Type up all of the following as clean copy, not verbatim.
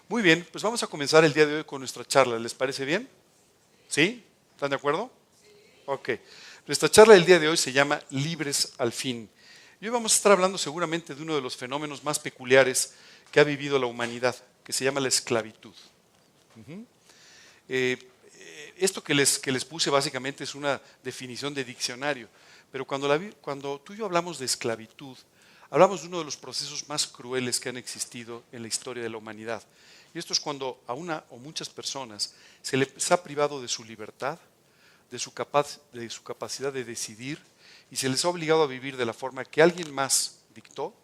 Muy bien, pues vamos a comenzar el día de hoy con nuestra charla. ¿Les parece bien? ¿Sí? ¿Están de acuerdo? Ok. Nuestra charla del día de hoy se llama Libres al fin. Y hoy vamos a estar hablando seguramente de uno de los fenómenos más peculiares que ha vivido la humanidad, que se llama la esclavitud. Esto que les puse básicamente es una definición de diccionario, pero cuando tú y yo hablamos de esclavitud, hablamos de uno de los procesos más crueles que han existido en la historia de la humanidad. Y esto es cuando a una o muchas personas se les ha privado de su libertad, de su capacidad de decidir, y se les ha obligado a vivir de la forma que alguien más dictó,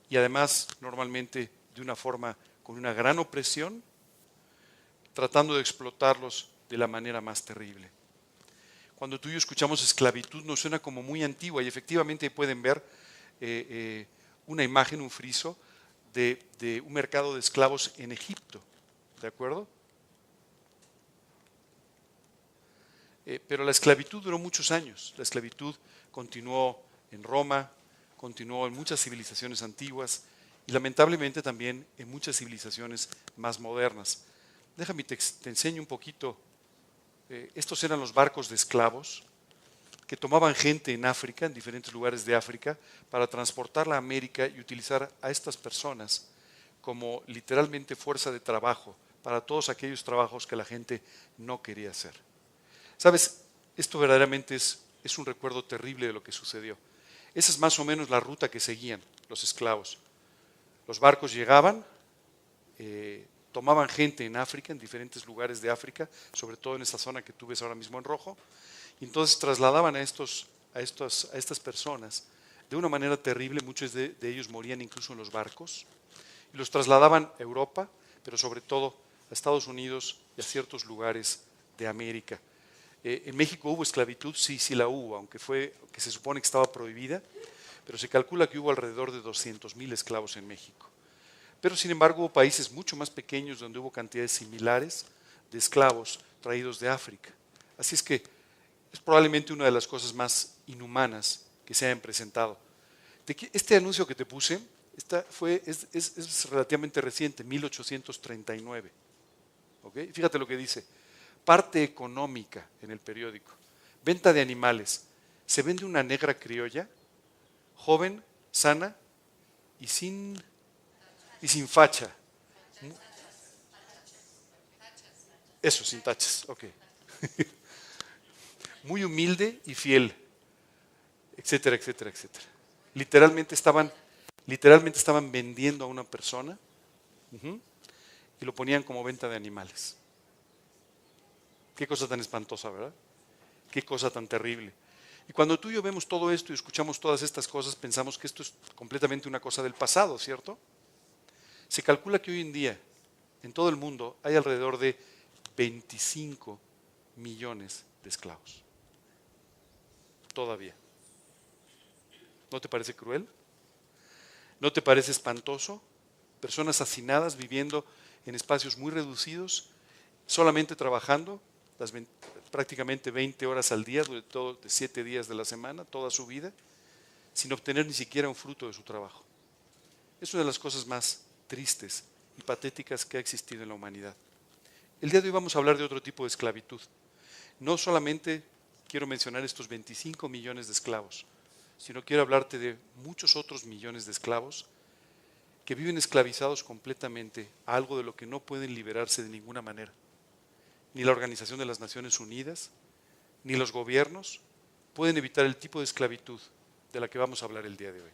y además normalmente de una forma con una gran opresión, tratando de explotarlos de la manera más terrible. Cuando tú y yo escuchamos esclavitud nos suena como muy antigua, y efectivamente pueden ver una imagen, un friso de un mercado de esclavos en Egipto, ¿de acuerdo? Pero la esclavitud duró muchos años. La esclavitud continuó en Roma, continuó en muchas civilizaciones antiguas y lamentablemente también en muchas civilizaciones más modernas. Déjame te enseño un poquito. Estos eran los barcos de esclavos que tomaban gente en África, en diferentes lugares de África, para transportarla a América y utilizar a estas personas como literalmente fuerza de trabajo para todos aquellos trabajos que la gente no quería hacer. ¿Sabes? Esto verdaderamente es un recuerdo terrible de lo que sucedió. Esa es más o menos la ruta que seguían los esclavos. Los barcos llegaban, tomaban gente en África, en diferentes lugares de África, sobre todo en esta zona que tú ves ahora mismo en rojo, y entonces trasladaban a estas personas de una manera terrible. Muchos de ellos morían incluso en los barcos, y los trasladaban a Europa, pero sobre todo a Estados Unidos y a ciertos lugares de América. En México hubo esclavitud, sí la hubo, aunque se supone que estaba prohibida, pero se calcula que hubo alrededor de 200,000 esclavos en México. Pero sin embargo hubo países mucho más pequeños donde hubo cantidades similares de esclavos traídos de África. Así es que es probablemente una de las cosas más inhumanas que se hayan presentado. Este anuncio que te puse es relativamente reciente, 1839. ¿Okay? Fíjate lo que dice. Parte económica en el periódico. Venta de animales. Se vende una negra criolla, joven, sana y sin facha. Eso, sin tachas. Ok. Muy humilde y fiel, etcétera, etcétera, etcétera. Literalmente estaban vendiendo a una persona y lo ponían como venta de animales. Qué cosa tan espantosa, ¿verdad? Qué cosa tan terrible. Y cuando tú y yo vemos todo esto y escuchamos todas estas cosas, pensamos que esto es completamente una cosa del pasado, ¿cierto? Se calcula que hoy en día, en todo el mundo, hay alrededor de 25 millones de esclavos. Todavía. ¿No te parece cruel? ¿No te parece espantoso? Personas hacinadas viviendo en espacios muy reducidos, solamente trabajando prácticamente 20 horas al día, de 7 días de la semana, toda su vida, sin obtener ni siquiera un fruto de su trabajo. Es una de las cosas más tristes y patéticas que ha existido en la humanidad. El día de hoy vamos a hablar de otro tipo de esclavitud. No solamente quiero mencionar estos 25 millones de esclavos, sino quiero hablarte de muchos otros millones de esclavos que viven esclavizados completamente a algo de lo que no pueden liberarse de ninguna manera. Ni la Organización de las Naciones Unidas, ni los gobiernos pueden evitar el tipo de esclavitud de la que vamos a hablar el día de hoy.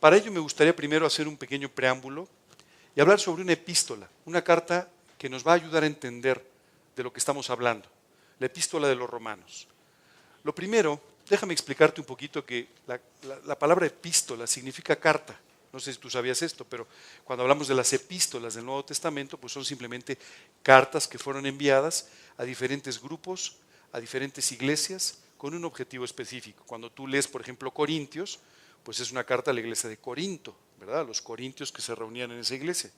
Para ello me gustaría primero hacer un pequeño preámbulo y hablar sobre una epístola, una carta que nos va a ayudar a entender de lo que estamos hablando, la epístola de los Romanos. Lo primero, déjame explicarte un poquito que la palabra epístola significa carta. No sé si tú sabías esto, pero cuando hablamos de las epístolas del Nuevo Testamento, pues son simplemente cartas que fueron enviadas a diferentes grupos, a diferentes iglesias, con un objetivo específico. Cuando tú lees, por ejemplo, Corintios, pues es una carta a la iglesia de Corinto, ¿verdad? A los corintios que se reunían en esa iglesia.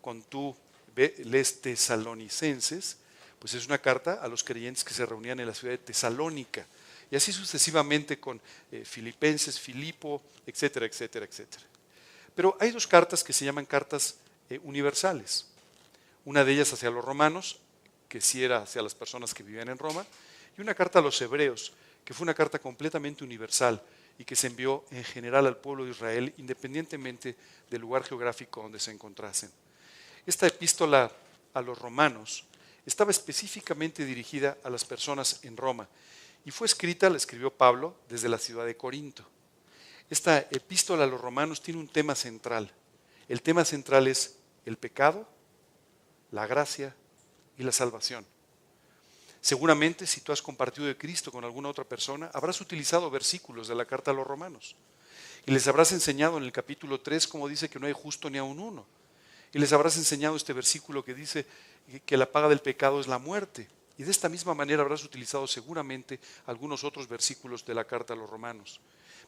Cuando tú lees Tesalonicenses, pues es una carta a los creyentes que se reunían en la ciudad de Tesalónica. Y así sucesivamente con Filipenses, Filipo, etcétera, etcétera, etcétera. Pero hay dos cartas que se llaman cartas universales. Una de ellas hacia los romanos, que sí era hacia las personas que vivían en Roma, y una carta a los hebreos, que fue una carta completamente universal y que se envió en general al pueblo de Israel, independientemente del lugar geográfico donde se encontrasen. Esta epístola a los romanos estaba específicamente dirigida a las personas en Roma y fue escrita, la escribió Pablo, desde la ciudad de Corinto. Esta epístola a los romanos tiene un tema central. El tema central es el pecado, la gracia y la salvación. Seguramente si tú has compartido de Cristo con alguna otra persona, habrás utilizado versículos de la carta a los romanos y les habrás enseñado en el capítulo 3 cómo dice que no hay justo ni aun uno. Y les habrás enseñado este versículo que dice que la paga del pecado es la muerte. Y de esta misma manera habrás utilizado seguramente algunos otros versículos de la carta a los romanos.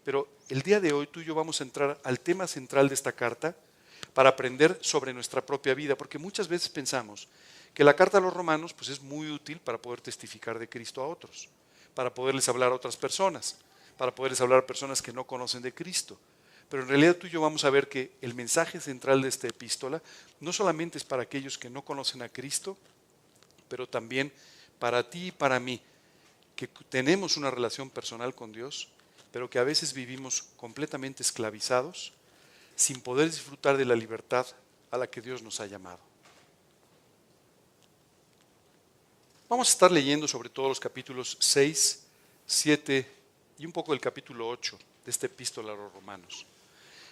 Pero el día de hoy tú y yo vamos a entrar al tema central de esta carta para aprender sobre nuestra propia vida, porque muchas veces pensamos que la carta a los romanos pues es muy útil para poder testificar de Cristo a otros, para poderles hablar a otras personas, para poderles hablar a personas que no conocen de Cristo. Pero en realidad tú y yo vamos a ver que el mensaje central de esta epístola no solamente es para aquellos que no conocen a Cristo, pero también para ti y para mí, que tenemos una relación personal con Dios, pero que a veces vivimos completamente esclavizados, sin poder disfrutar de la libertad a la que Dios nos ha llamado. Vamos a estar leyendo sobre todo los capítulos 6, 7 y un poco del capítulo 8 de esta epístola a los romanos.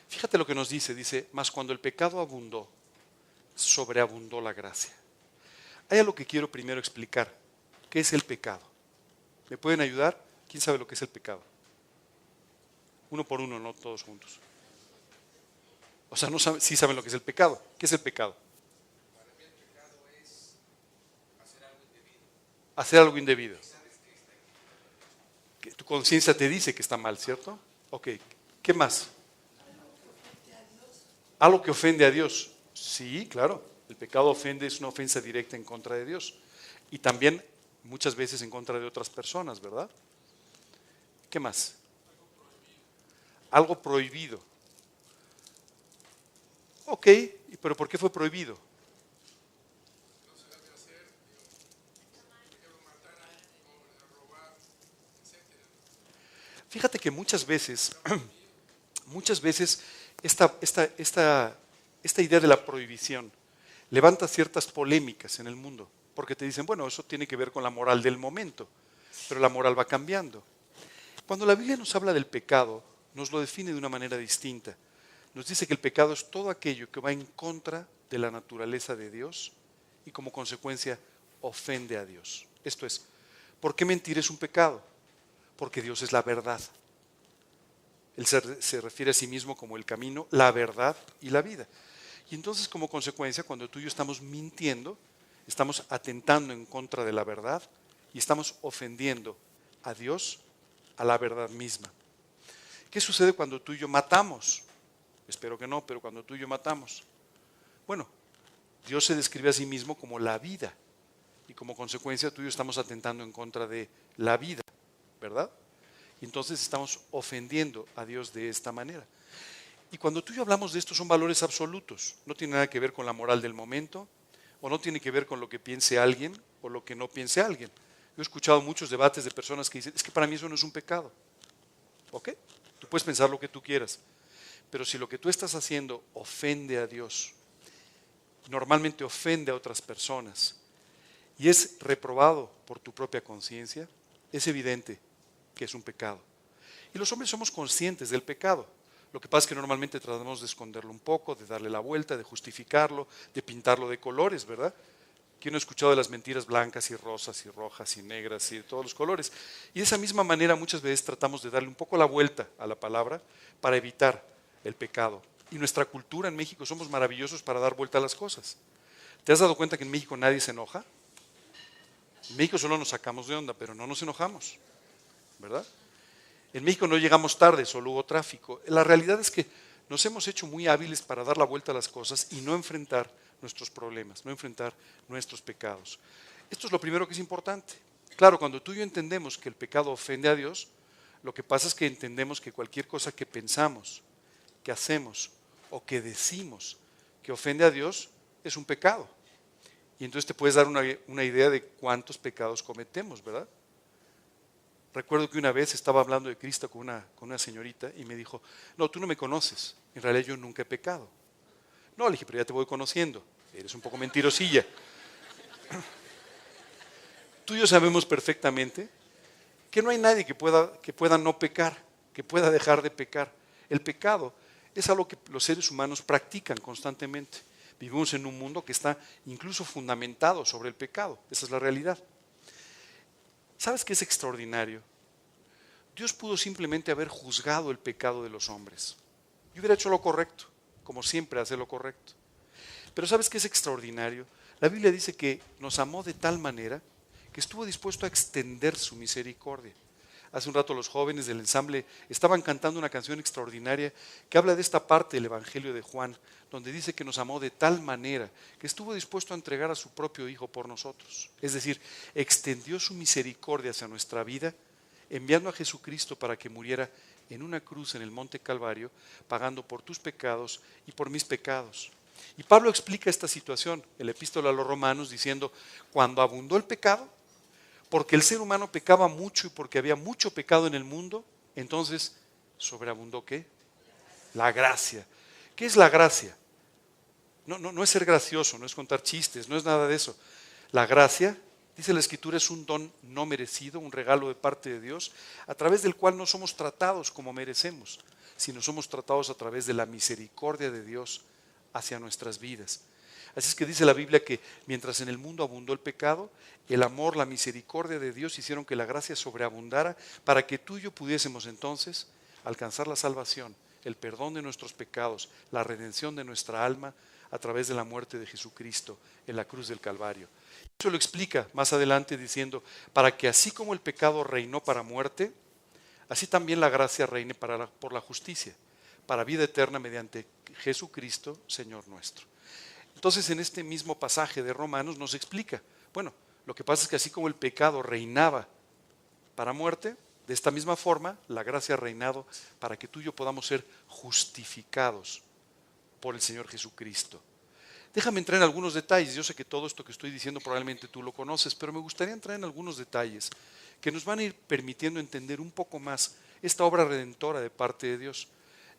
Fíjate lo que nos dice, mas cuando el pecado abundó, sobreabundó la gracia. Hay algo que quiero primero explicar. ¿Qué es el pecado? ¿Me pueden ayudar? ¿Quién sabe lo que es el pecado? Uno por uno, no todos juntos. O sea, no saben, sí saben lo que es el pecado. ¿Qué es el pecado? Para mí el pecado es hacer algo indebido. Hacer algo indebido. ¿Sabes qué está aquí? Que tu conciencia te dice que está mal, ¿cierto? Ok. ¿Qué más? Algo que ofende a Dios. Sí, claro. El pecado ofende, es una ofensa directa en contra de Dios. Y también muchas veces en contra de otras personas, ¿verdad? ¿Qué más? Algo prohibido. Ok, pero ¿por qué fue prohibido? No se debe hacer, por ejemplo, matar o robar, etcétera. Fíjate que muchas veces esta idea de la prohibición levanta ciertas polémicas en el mundo, porque te dicen, bueno, eso tiene que ver con la moral del momento, pero la moral va cambiando. Cuando la Biblia nos habla del pecado, nos lo define de una manera distinta. Nos dice que el pecado es todo aquello que va en contra de la naturaleza de Dios y como consecuencia ofende a Dios. Esto es, ¿por qué mentir es un pecado? Porque Dios es la verdad. Él se refiere a sí mismo como el camino, la verdad y la vida. Y entonces como consecuencia, cuando tú y yo estamos mintiendo, estamos atentando en contra de la verdad y estamos ofendiendo a Dios, a la verdad misma. ¿Qué sucede cuando tú y yo matamos? Espero que no, pero cuando tú y yo matamos. Bueno, Dios se describe a sí mismo como la vida y como consecuencia tú y yo estamos atentando en contra de la vida, ¿verdad? Y entonces estamos ofendiendo a Dios de esta manera. Y cuando tú y yo hablamos de esto son valores absolutos, no tiene nada que ver con la moral del momento o no tiene que ver con lo que piense alguien o lo que no piense alguien. Yo he escuchado muchos debates de personas que dicen, es que para mí eso no es un pecado. ¿Ok? Tú puedes pensar lo que tú quieras, pero si lo que tú estás haciendo ofende a Dios, normalmente ofende a otras personas y es reprobado por tu propia conciencia, es evidente que es un pecado. Y los hombres somos conscientes del pecado. Lo que pasa es que normalmente tratamos de esconderlo un poco, de darle la vuelta, de justificarlo, de pintarlo de colores, ¿verdad? ¿Quién no ha escuchado de las mentiras blancas y rosas y rojas y negras y de todos los colores? Y de esa misma manera muchas veces tratamos de darle un poco la vuelta a la palabra para evitar el pecado. Y nuestra cultura en México somos maravillosos para dar vuelta a las cosas. ¿Te has dado cuenta que en México nadie se enoja? En México solo nos sacamos de onda, pero no nos enojamos, ¿verdad? En México no llegamos tarde, solo hubo tráfico. La realidad es que nos hemos hecho muy hábiles para dar la vuelta a las cosas y no enfrentar nuestros problemas, no enfrentar nuestros pecados. Esto es lo primero que es importante. Claro, cuando tú y yo entendemos que el pecado ofende a Dios, lo que pasa es que entendemos que cualquier cosa que pensamos, que hacemos o que decimos que ofende a Dios es un pecado. Y entonces te puedes dar una idea de cuántos pecados cometemos, ¿verdad? Recuerdo que una vez estaba hablando de Cristo con una señorita y me dijo, no, tú no me conoces, en realidad yo nunca he pecado. No, le dije, pero ya te voy conociendo, eres un poco mentirosilla. Tú y yo sabemos perfectamente que no hay nadie que pueda no pecar, que pueda dejar de pecar. El pecado es algo que los seres humanos practican constantemente. Vivimos en un mundo que está incluso fundamentado sobre el pecado. Esa es la realidad. ¿Sabes qué es extraordinario? Dios pudo simplemente haber juzgado el pecado de los hombres. Y hubiera hecho lo correcto, como siempre hace lo correcto. Pero ¿sabes qué es extraordinario? La Biblia dice que nos amó de tal manera que estuvo dispuesto a extender su misericordia. Hace un rato los jóvenes del ensamble estaban cantando una canción extraordinaria que habla de esta parte del Evangelio de Juan, donde dice que nos amó de tal manera que estuvo dispuesto a entregar a su propio Hijo por nosotros. Es decir, extendió su misericordia hacia nuestra vida, enviando a Jesucristo para que muriera en una cruz en el Monte Calvario, pagando por tus pecados y por mis pecados. Y Pablo explica esta situación en la epístola a los Romanos diciendo, cuando abundó el pecado, porque el ser humano pecaba mucho y porque había mucho pecado en el mundo, entonces sobreabundó ¿qué? La gracia. ¿Qué es la gracia? No es ser gracioso, no es contar chistes, no es nada de eso. La gracia, dice la Escritura, es un don no merecido, un regalo de parte de Dios, a través del cual no somos tratados como merecemos, sino somos tratados a través de la misericordia de Dios hacia nuestras vidas. Así es que dice la Biblia que mientras en el mundo abundó el pecado, el amor, la misericordia de Dios hicieron que la gracia sobreabundara para que tú y yo pudiésemos entonces alcanzar la salvación, el perdón de nuestros pecados, la redención de nuestra alma a través de la muerte de Jesucristo en la cruz del Calvario. Eso lo explica más adelante diciendo, para que así como el pecado reinó para muerte, así también la gracia reine por la justicia, para vida eterna mediante Jesucristo, Señor nuestro. Entonces en este mismo pasaje de Romanos nos explica, bueno, lo que pasa es que así como el pecado reinaba para muerte, de esta misma forma la gracia ha reinado para que tú y yo podamos ser justificados por el Señor Jesucristo. Déjame entrar en algunos detalles, yo sé que todo esto que estoy diciendo probablemente tú lo conoces, pero me gustaría entrar en algunos detalles que nos van a ir permitiendo entender un poco más esta obra redentora de parte de Dios.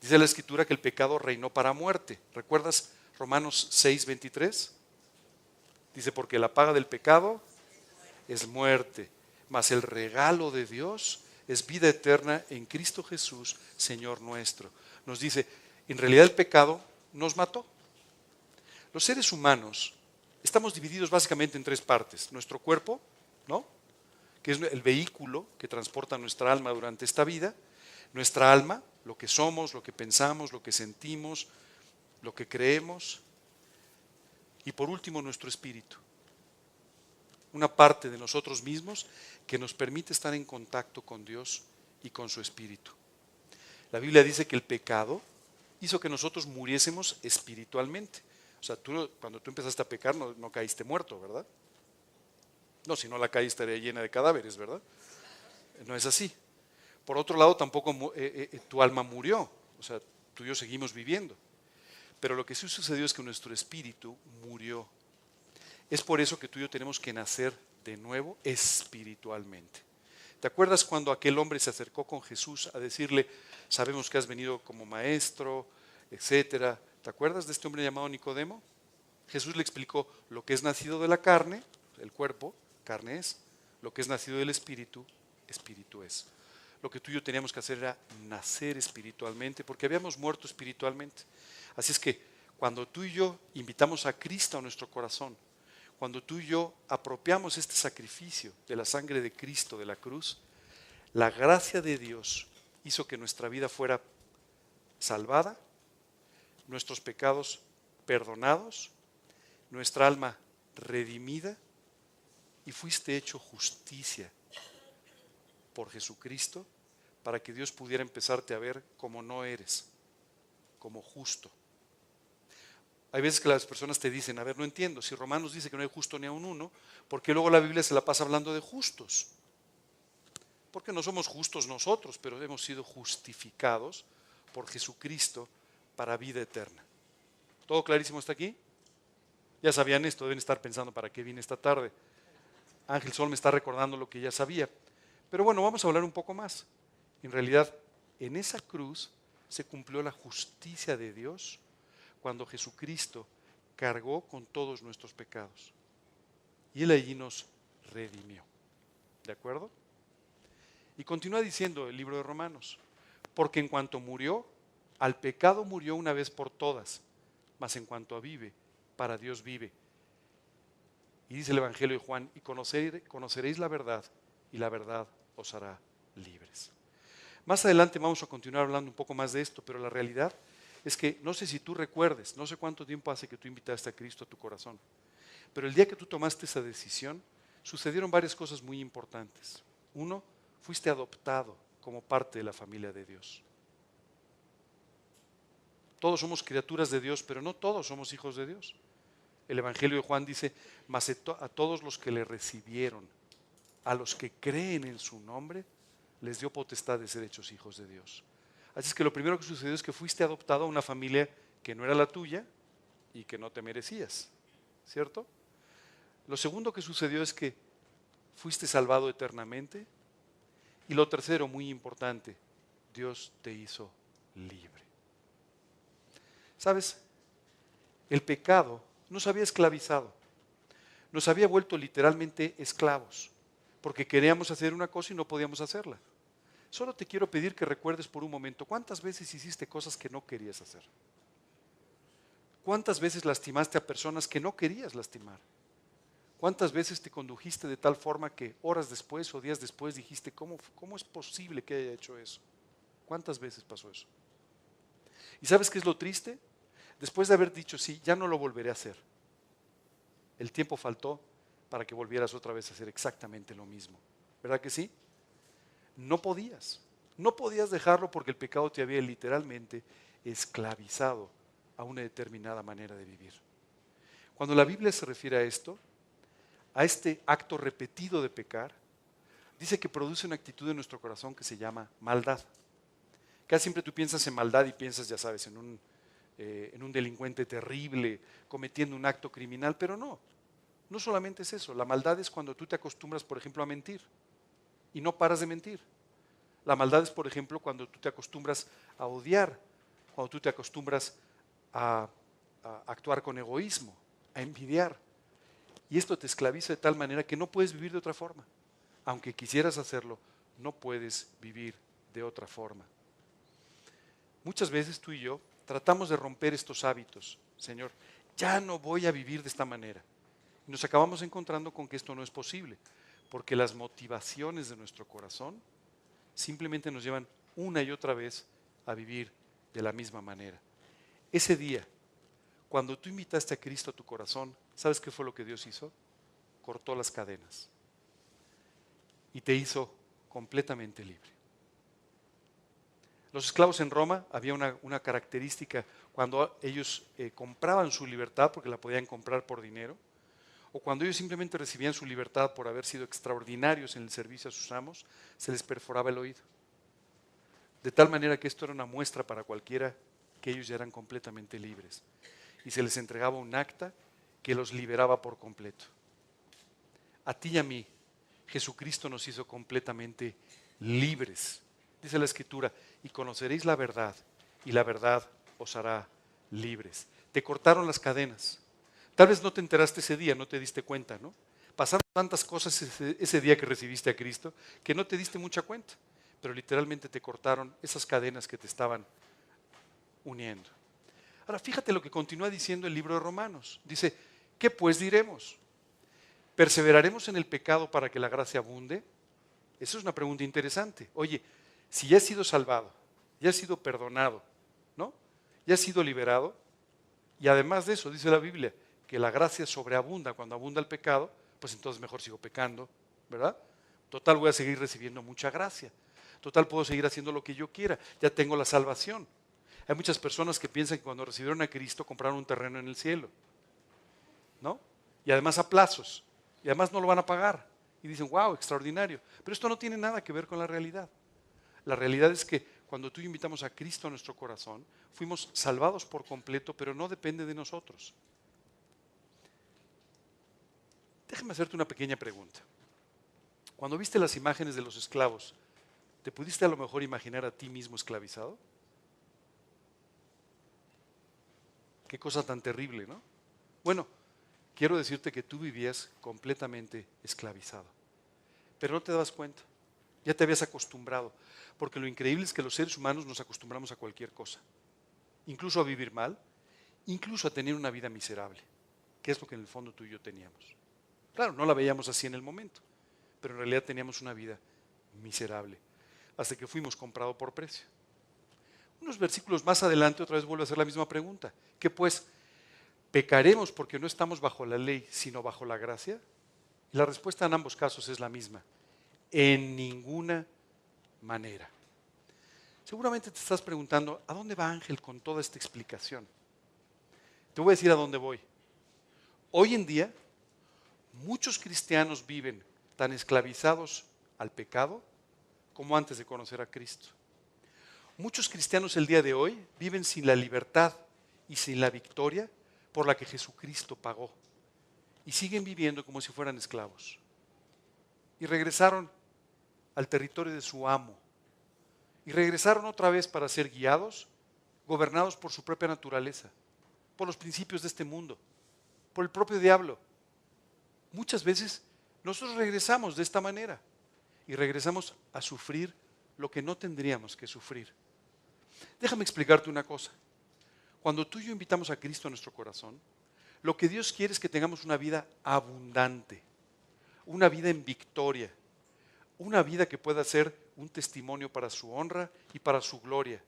Dice la Escritura que el pecado reinó para muerte, ¿recuerdas? Romanos 6:23 dice, porque la paga del pecado es muerte, mas el regalo de Dios es vida eterna en Cristo Jesús, Señor nuestro. Nos dice, en realidad el pecado nos mató. Los seres humanos estamos divididos básicamente en tres partes. Nuestro cuerpo, ¿no? Que es el vehículo que transporta nuestra alma durante esta vida. Nuestra alma, lo que somos, lo que pensamos, lo que sentimos, lo que creemos, y por último nuestro espíritu, una parte de nosotros mismos que nos permite estar en contacto con Dios y con su espíritu. La Biblia dice que el pecado hizo que nosotros muriésemos espiritualmente. O sea, cuando tú empezaste a pecar no caíste muerto, ¿verdad? No, si no la caída estaría llena de cadáveres, ¿verdad? No es así. Por otro lado, tampoco tu alma murió, o sea, tú y yo seguimos viviendo. Pero lo que sí sucedió es que nuestro espíritu murió. Es por eso que tú y yo tenemos que nacer de nuevo espiritualmente. ¿Te acuerdas cuando aquel hombre se acercó con Jesús a decirle, sabemos que has venido como maestro, etcétera? ¿Te acuerdas de este hombre llamado Nicodemo? Jesús le explicó lo que es nacido de la carne, el cuerpo, carne es, lo que es nacido del espíritu, espíritu es. Lo que tú y yo teníamos que hacer era nacer espiritualmente, porque habíamos muerto espiritualmente. Así es que cuando tú y yo invitamos a Cristo a nuestro corazón, cuando tú y yo apropiamos este sacrificio de la sangre de Cristo de la cruz, la gracia de Dios hizo que nuestra vida fuera salvada, nuestros pecados perdonados, nuestra alma redimida y fuiste hecho justicia por Jesucristo para que Dios pudiera empezarte a ver como no eres, como justo. Hay veces que las personas te dicen, a ver, no entiendo, si Romanos dice que no hay justo ni a un uno, ¿por qué luego la Biblia se la pasa hablando de justos? Porque no somos justos nosotros, pero hemos sido justificados por Jesucristo para vida eterna. ¿Todo clarísimo hasta aquí? Ya sabían esto, deben estar pensando para qué vine esta tarde. Ángel Sol me está recordando lo que ya sabía. Pero bueno, vamos a hablar un poco más. En realidad, en esa cruz se cumplió la justicia de Dios cuando Jesucristo cargó con todos nuestros pecados. Y Él allí nos redimió. ¿De acuerdo? Y continúa diciendo el libro de Romanos, porque en cuanto murió, al pecado murió una vez por todas, mas en cuanto a vive, para Dios vive. Y dice el Evangelio de Juan, y conoceréis la verdad, y la verdad os hará libres. Más adelante vamos a continuar hablando un poco más de esto, pero la realidad es que no sé si tú recuerdes, no sé cuánto tiempo hace que tú invitaste a Cristo a tu corazón, pero el día que tú tomaste esa decisión, sucedieron varias cosas muy importantes. Uno, fuiste adoptado como parte de la familia de Dios. Todos somos criaturas de Dios, pero no todos somos hijos de Dios. El Evangelio de Juan dice, mas a todos los que le recibieron, a los que creen en su nombre, les dio potestad de ser hechos hijos de Dios. Así es que lo primero que sucedió es que fuiste adoptado a una familia que no era la tuya y que no te merecías, ¿cierto? Lo segundo que sucedió es que fuiste salvado eternamente. Y lo tercero, muy importante, Dios te hizo libre. ¿Sabes? El pecado nos había esclavizado, nos había vuelto literalmente esclavos, porque queríamos hacer una cosa y no podíamos hacerla. Solo te quiero pedir que recuerdes por un momento, ¿cuántas veces hiciste cosas que no querías hacer? ¿Cuántas veces lastimaste a personas que no querías lastimar? ¿Cuántas veces te condujiste de tal forma que horas después o días después dijiste, ¿cómo es posible que haya hecho eso? ¿Cuántas veces pasó eso? ¿Y sabes qué es lo triste? Después de haber dicho sí, ya no lo volveré a hacer. El tiempo faltó para que volvieras otra vez a hacer exactamente lo mismo. ¿Verdad que sí? No podías dejarlo porque el pecado te había literalmente esclavizado a una determinada manera de vivir. Cuando la Biblia se refiere a esto, a este acto repetido de pecar, dice que produce una actitud en nuestro corazón que se llama maldad. Casi siempre tú piensas en maldad y piensas, ya sabes, en un delincuente terrible, cometiendo un acto criminal, pero no solamente es eso. La maldad es cuando tú te acostumbras, por ejemplo, a mentir y no paras de mentir. La maldad es, por ejemplo, cuando tú te acostumbras a odiar, cuando tú te acostumbras a actuar con egoísmo, a envidiar. Y esto te esclaviza de tal manera que no puedes vivir de otra forma. Aunque quisieras hacerlo, no puedes vivir de otra forma. Muchas veces tú y yo tratamos de romper estos hábitos. Señor, ya no voy a vivir de esta manera. Y nos acabamos encontrando con que esto no es posible, porque las motivaciones de nuestro corazón simplemente nos llevan una y otra vez a vivir de la misma manera. Ese día, cuando tú invitaste a Cristo a tu corazón, ¿sabes qué fue lo que Dios hizo? Cortó las cadenas y te hizo completamente libre. Los esclavos en Roma había una característica cuando ellos compraban su libertad, porque la podían comprar por dinero, o cuando ellos simplemente recibían su libertad por haber sido extraordinarios en el servicio a sus amos, se les perforaba el oído. De tal manera que esto era una muestra para cualquiera que ellos ya eran completamente libres. Y se les entregaba un acta que los liberaba por completo. A ti y a mí, Jesucristo nos hizo completamente libres. Dice la Escritura, y conoceréis la verdad, y la verdad os hará libres. Te cortaron las cadenas. Tal vez no te enteraste ese día, no te diste cuenta, ¿no? Pasaron tantas cosas ese día que recibiste a Cristo que no te diste mucha cuenta, pero literalmente te cortaron esas cadenas que te estaban uniendo. Ahora, fíjate lo que continúa diciendo el libro de Romanos. Dice, ¿qué pues diremos? ¿Perseveraremos en el pecado para que la gracia abunde? Esa es una pregunta interesante. Oye, si ya has sido salvado, ya has sido perdonado, ¿no? Ya has sido liberado, y además de eso, dice la Biblia, que la gracia sobreabunda cuando abunda el pecado, pues entonces mejor sigo pecando, ¿verdad? Total, voy a seguir recibiendo mucha gracia. Total, puedo seguir haciendo lo que yo quiera. Ya tengo la salvación. Hay muchas personas que piensan que cuando recibieron a Cristo compraron un terreno en el cielo, ¿no? Y además a plazos. Y además no lo van a pagar. Y dicen, wow, extraordinario. Pero esto no tiene nada que ver con la realidad. La realidad es que cuando tú y yo invitamos a Cristo a nuestro corazón, fuimos salvados por completo, pero no depende de nosotros. Déjame hacerte una pequeña pregunta. Cuando viste las imágenes de los esclavos, ¿te pudiste a lo mejor imaginar a ti mismo esclavizado? Qué cosa tan terrible, ¿no? Bueno, quiero decirte que tú vivías completamente esclavizado, pero no te dabas cuenta. Ya te habías acostumbrado, porque lo increíble es que los seres humanos nos acostumbramos a cualquier cosa, incluso a vivir mal, incluso a tener una vida miserable, que es lo que en el fondo tú y yo teníamos. Claro, no la veíamos así en el momento, pero en realidad teníamos una vida miserable, hasta que fuimos comprados por precio. Unos versículos más adelante otra vez vuelve a hacer la misma pregunta. ¿Qué pues? ¿Pecaremos porque no estamos bajo la ley, sino bajo la gracia? Y la respuesta en ambos casos es la misma. En ninguna manera. Seguramente te estás preguntando, ¿a dónde va Ángel con toda esta explicación? Te voy a decir a dónde voy. Hoy en día, muchos cristianos viven tan esclavizados al pecado como antes de conocer a Cristo. Muchos cristianos el día de hoy viven sin la libertad y sin la victoria por la que Jesucristo pagó. Y siguen viviendo como si fueran esclavos. Y regresaron al territorio de su amo. Y regresaron otra vez para ser guiados, gobernados por su propia naturaleza, por los principios de este mundo, por el propio diablo. Muchas veces nosotros regresamos de esta manera y regresamos a sufrir lo que no tendríamos que sufrir. Déjame explicarte una cosa. Cuando tú y yo invitamos a Cristo a nuestro corazón, lo que Dios quiere es que tengamos una vida abundante, una vida en victoria, una vida que pueda ser un testimonio para su honra y para su gloria,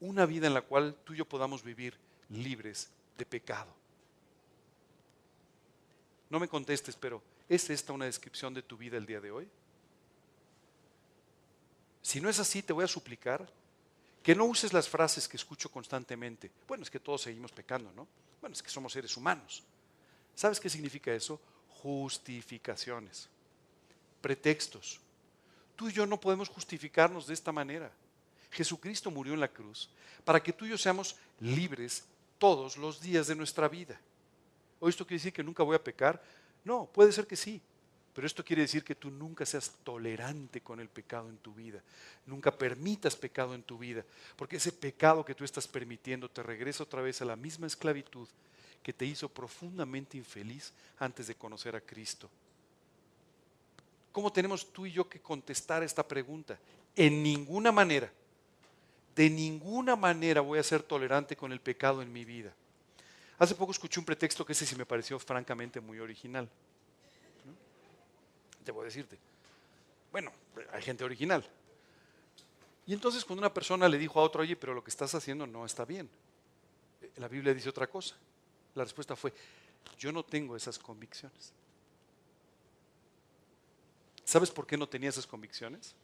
una vida en la cual tú y yo podamos vivir libres de pecado. No me contestes, pero ¿es esta una descripción de tu vida el día de hoy? Si no es así, te voy a suplicar que no uses las frases que escucho constantemente. Bueno, es que todos seguimos pecando, ¿no? Bueno, es que somos seres humanos. ¿Sabes qué significa eso? Justificaciones, pretextos. Tú y yo no podemos justificarnos de esta manera. Jesucristo murió en la cruz para que tú y yo seamos libres todos los días de nuestra vida. ¿O esto quiere decir que nunca voy a pecar? No, puede ser que sí. Pero esto quiere decir que tú nunca seas tolerante con el pecado en tu vida. Nunca permitas pecado en tu vida. Porque ese pecado que tú estás permitiendo te regresa otra vez a la misma esclavitud que te hizo profundamente infeliz antes de conocer a Cristo. ¿Cómo tenemos tú y yo que contestar esta pregunta? En ninguna manera, de ninguna manera voy a ser tolerante con el pecado en mi vida. Hace poco escuché un pretexto que ese sí me pareció francamente muy original. Debo decirte. Bueno, hay gente original. Y entonces cuando una persona le dijo a otra, oye, pero lo que estás haciendo no está bien. La Biblia dice otra cosa. La respuesta fue, yo no tengo esas convicciones. ¿Sabes por qué no tenía esas convicciones?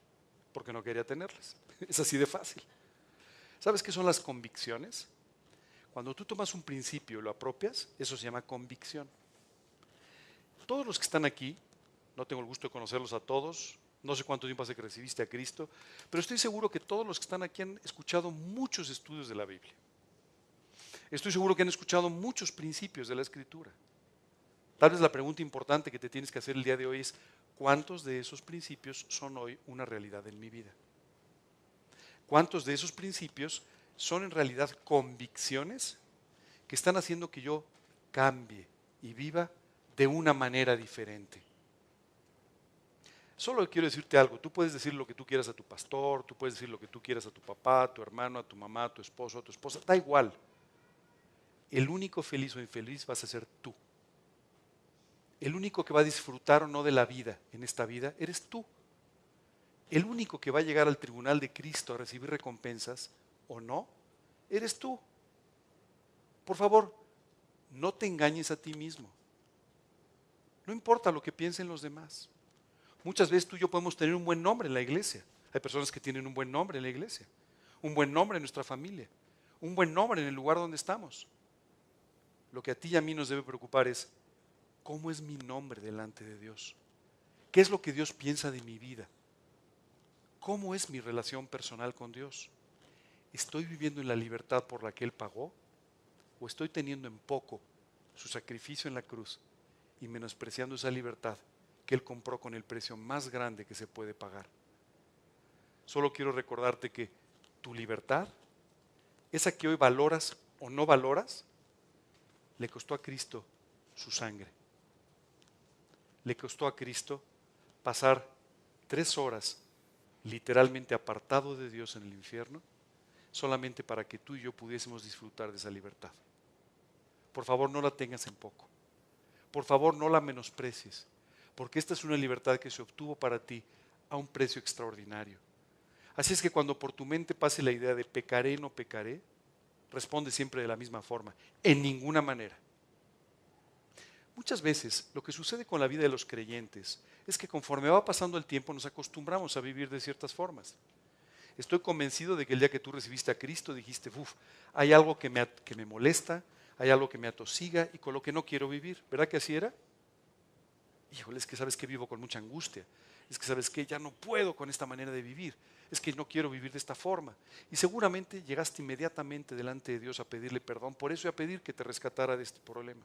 Porque no quería tenerlas. Es así de fácil. ¿Sabes qué son las convicciones? Cuando tú tomas un principio y lo apropias, eso se llama convicción. Todos los que están aquí, no tengo el gusto de conocerlos a todos, no sé cuánto tiempo hace que recibiste a Cristo, pero estoy seguro que todos los que están aquí han escuchado muchos estudios de la Biblia. Estoy seguro que han escuchado muchos principios de la Escritura. Tal vez la pregunta importante que te tienes que hacer el día de hoy es, ¿cuántos de esos principios son hoy una realidad en mi vida? ¿Cuántos de esos principios son en realidad convicciones que están haciendo que yo cambie y viva de una manera diferente? Solo quiero decirte algo, tú puedes decir lo que tú quieras a tu pastor, tú puedes decir lo que tú quieras a tu papá, a tu hermano, a tu mamá, a tu esposo, a tu esposa, da igual. El único feliz o infeliz vas a ser tú. El único que va a disfrutar o no de la vida en esta vida eres tú. El único que va a llegar al tribunal de Cristo a recibir recompensas o no, eres tú. Por favor, no te engañes a ti mismo. No importa lo que piensen los demás. Muchas veces tú y yo podemos tener un buen nombre en la iglesia. Hay personas que tienen un buen nombre en la iglesia, un buen nombre en nuestra familia, un buen nombre en el lugar donde estamos. Lo que a ti y a mí nos debe preocupar es, ¿cómo es mi nombre delante de Dios? ¿Qué es lo que Dios piensa de mi vida? ¿Cómo es mi relación personal con Dios? ¿Estoy viviendo en la libertad por la que Él pagó? ¿O estoy teniendo en poco su sacrificio en la cruz y menospreciando esa libertad que Él compró con el precio más grande que se puede pagar? Solo quiero recordarte que tu libertad, esa que hoy valoras o no valoras, le costó a Cristo su sangre. Le costó a Cristo pasar 3 horas literalmente apartado de Dios en el infierno, solamente para que tú y yo pudiésemos disfrutar de esa libertad. Por favor, no la tengas en poco. Por favor, no la menosprecies, porque esta es una libertad que se obtuvo para ti a un precio extraordinario. Así es que cuando por tu mente pase la idea de pecaré, no pecaré, responde siempre de la misma forma: en ninguna manera. Muchas veces lo que sucede con la vida de los creyentes es que conforme va pasando el tiempo nos acostumbramos a vivir de ciertas formas. Estoy convencido de que el día que tú recibiste a Cristo dijiste: hay algo que me molesta, hay algo que me atosiga y con lo que no quiero vivir. ¿Verdad que así era? Híjole, es que sabes que vivo con mucha angustia. Es que sabes que ya no puedo con esta manera de vivir. Es que no quiero vivir de esta forma. Y seguramente llegaste inmediatamente delante de Dios a pedirle perdón por eso y a pedir que te rescatara de este problema.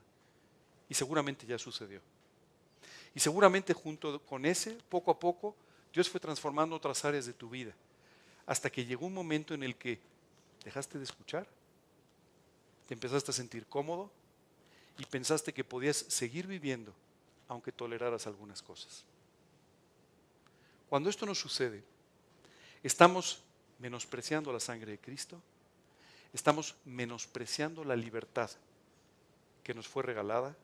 Y seguramente ya sucedió. Y seguramente junto con ese, poco a poco, Dios fue transformando otras áreas de tu vida. Hasta que llegó un momento en el que dejaste de escuchar, te empezaste a sentir cómodo y pensaste que podías seguir viviendo aunque toleraras algunas cosas. Cuando esto nos sucede, estamos menospreciando la sangre de Cristo, estamos menospreciando la libertad que nos fue regalada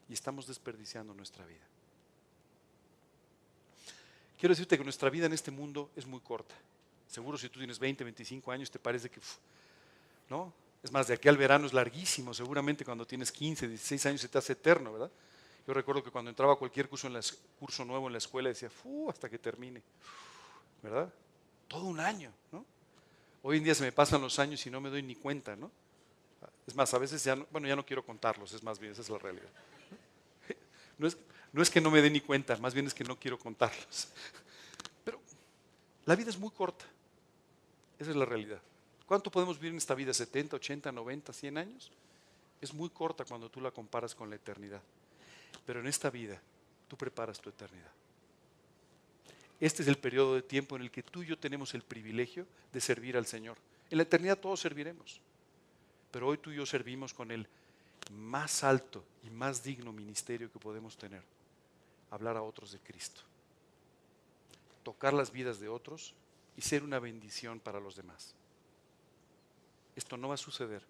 y estamos desperdiciando nuestra vida. Quiero decirte que nuestra vida en este mundo es muy corta. Seguro si tú tienes 20, 25 años te parece que, ¿no? Es más, de aquí al verano es larguísimo. Seguramente cuando tienes 15, 16 años se te hace eterno, ¿verdad? Yo recuerdo que cuando entraba a cualquier curso nuevo en la escuela decía: hasta que termine, ¿verdad? Todo un año, ¿no? Hoy en día se me pasan los años y no me doy ni cuenta, ¿no? Es más, a veces ya no quiero contarlos, es más bien, esa es la realidad. No es que no me dé ni cuenta, más bien es que no quiero contarlos. Pero la vida es muy corta, esa es la realidad. ¿Cuánto podemos vivir en esta vida? ¿70, 80, 90, 100 años? Es muy corta cuando tú la comparas con la eternidad. Pero en esta vida, tú preparas tu eternidad. Este es el periodo de tiempo en el que tú y yo tenemos el privilegio de servir al Señor. En la eternidad todos serviremos, pero hoy tú y yo servimos con el más alto y más digno ministerio que podemos tener: hablar a otros de Cristo, tocar las vidas de otros y ser una bendición para los demás. Esto no va a suceder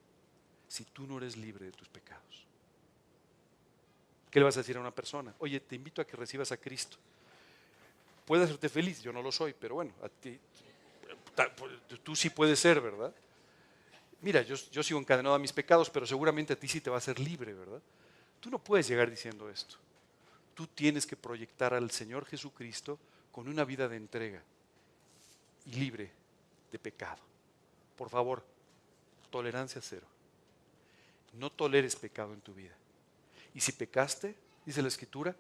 si tú no eres libre de tus pecados. ¿Qué le vas a decir a una persona? Oye, te invito a que recibas a Cristo. Puede hacerte feliz, yo no lo soy, pero bueno, a ti, tú sí puedes ser, ¿verdad? Mira, yo sigo encadenado a mis pecados, pero seguramente a ti sí te va a hacer libre, ¿verdad? Tú no puedes llegar diciendo esto. Tú tienes que proyectar al Señor Jesucristo con una vida de entrega y libre de pecado. Por favor, tolerancia cero. No toleres pecado en tu vida. Y si pecaste, dice la Escritura,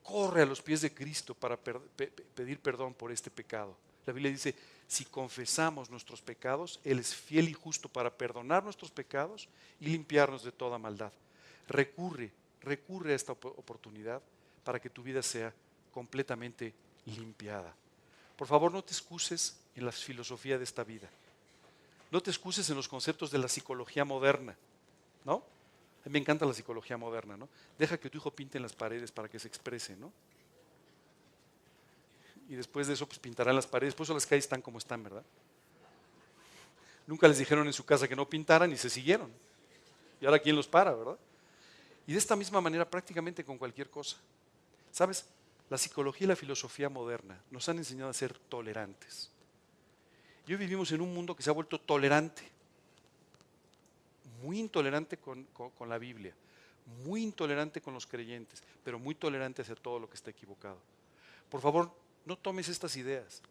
corre a los pies de Cristo para pedir perdón por este pecado. La Biblia dice: si confesamos nuestros pecados, Él es fiel y justo para perdonar nuestros pecados y limpiarnos de toda maldad. Recurre a esta oportunidad para que tu vida sea completamente limpiada. Por favor, no te excuses en la filosofía de esta vida. No te excuses en los conceptos de la psicología moderna, ¿no? A mí me encanta la psicología moderna, ¿no? Deja que tu hijo pinte en las paredes para que se exprese, ¿no? Y después de eso, pues pintarán las paredes. Por eso las calles están como están, ¿verdad? Nunca les dijeron en su casa que no pintaran y se siguieron. Y ahora ¿quién los para, verdad? Y de esta misma manera prácticamente con cualquier cosa. ¿Sabes? La psicología y la filosofía moderna nos han enseñado a ser tolerantes. Y hoy vivimos en un mundo que se ha vuelto tolerante. Muy intolerante con la Biblia. Muy intolerante con los creyentes, pero muy tolerante hacia todo lo que está equivocado. Por favor, no tomes estas ideas.